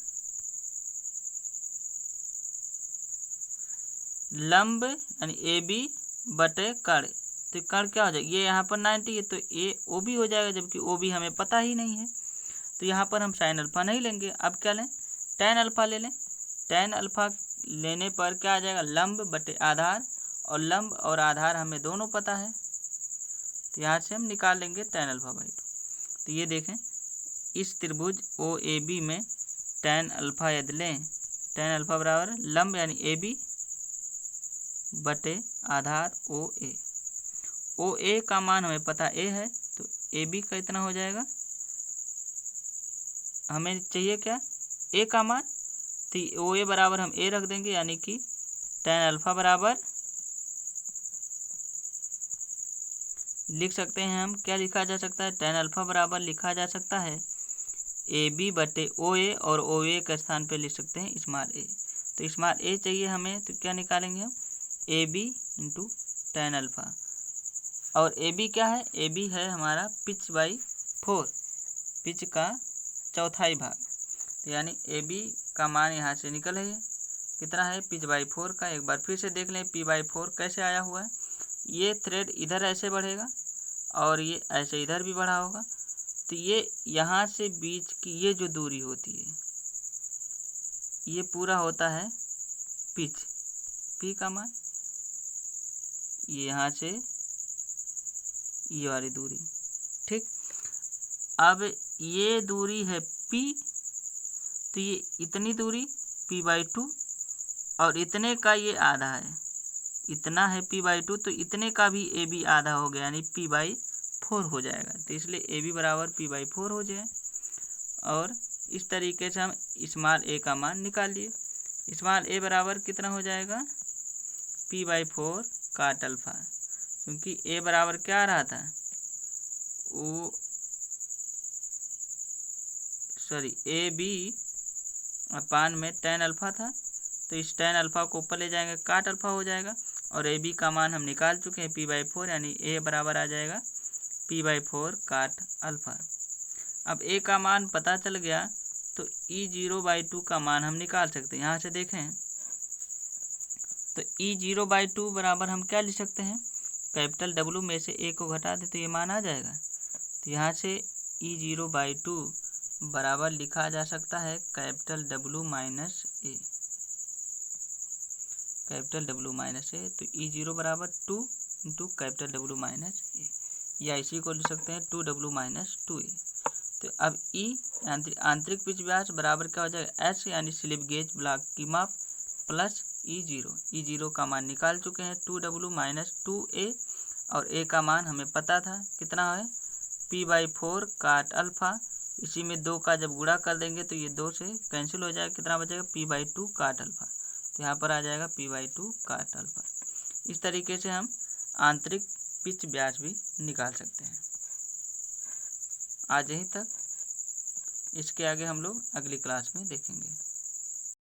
लंब यानी AB बटे कर्ण। तो कर्ण क्या हो जाएगा, ये यहाँ पर 90 है तो ये OB हो जाएगा, जबकि OB हमें पता ही नहीं है, तो यहाँ पर हम साइन अल्फा नहीं लेंगे। अब क्या लें, टैन अल्फा ले लें। टैन अल्फा लेने पर क्या आ जाएगा, लंब बटे आधार, और लंब और आधार हमें दोनों पता है, तो यहाँ से हम निकाल लेंगे टैन अल्फा/2। तो ये देखें, इस त्रिभुज OAB में टैन अल्फा यदि लें, टैन अल्फा बराबर लंब यानी AB बटे आधार OA। OA का मान हमें पता A है, तो AB का इतना हो जाएगा। हमें चाहिए क्या, A का मान, तो OA बराबर हम A रख देंगे, यानी कि टैन अल्फा बराबर लिख सकते हैं हम, क्या लिखा जा सकता है, टैन अल्फा बराबर लिखा जा सकता है AB बटे OA, और OA के स्थान पे लिख सकते हैं स्मॉल a। तो स्मॉल a चाहिए हमें, तो क्या निकालेंगे हम, AB इंटू टैन अल्फा, और AB क्या है, AB है हमारा पिच/4, पिच का चौथाई भाग, तो यानी AB का मान यहाँ से निकल है, कितना है, पिच/4 का। एक बार फिर से देख लें p/4 कैसे आया हुआ है, ये थ्रेड इधर ऐसे बढ़ेगा और ये ऐसे इधर भी बढ़ा होगा, तो ये यहाँ से बीच की ये जो दूरी होती है, ये पूरा होता है पिच, p का मान, ये यहाँ से ये वाली दूरी, ठीक। अब ये दूरी है p, तो ये इतनी दूरी p/2, और इतने का ये आधा है, इतना है p/2, तो इतने का भी AB आधा हो गया, यानी p/4 हो जाएगा। तो इसलिए AB बराबर p/4 हो जाए, और इस तरीके से हम स्मॉल a का मान निकाल लिए। स्मॉल a बराबर कितना हो जाएगा, p/4 काट अल्फा, क्योंकि a बराबर क्या आ रहा था, वो AB अपान में टैन अल्फा था, तो इस टैन अल्फा को ऊपर ले जाएंगे, काट अल्फा हो जाएगा, और AB का मान हम निकाल चुके हैं p/4, यानी A बराबर आ जाएगा p/4 काट अल्फा। अब A का मान पता चल गया, तो E0/2 का मान हम निकाल सकते हैं। यहाँ से देखें तो E0/2 बराबर हम क्या लिख सकते हैं, कैपिटल W में से A को घटा दे तो ये मान आ जाएगा, तो यहाँ से E0/2 बराबर लिखा जा सकता है capital W minus A, capital W minus A, तो E0 बराबर 2 into capital W minus A, या इसी को लिख सकते हैं 2W माइनस 2A। तो अब E आंतरिक पिच व्यास बराबर क्या हो जाएगा, S यानी स्लिप गेज ब्लॉक की माप प्लस E0 का मान निकाल चुके हैं 2W माइनस 2A, और A का मान हमें पता था कितना है, p/4 काट अल्फा। इसी में 2 का जब गुणा कर देंगे तो ये 2 से कैंसिल हो जाएगा, कितना बचेगा, p/2 काट अल्फा, तो यहाँ पर आ जाएगा p/2 काट अल्फा। इस तरीके से हम आंतरिक पिच व्यास भी निकाल सकते हैं। आज यहीं तक, इसके आगे हम लोग अगली क्लास में देखेंगे।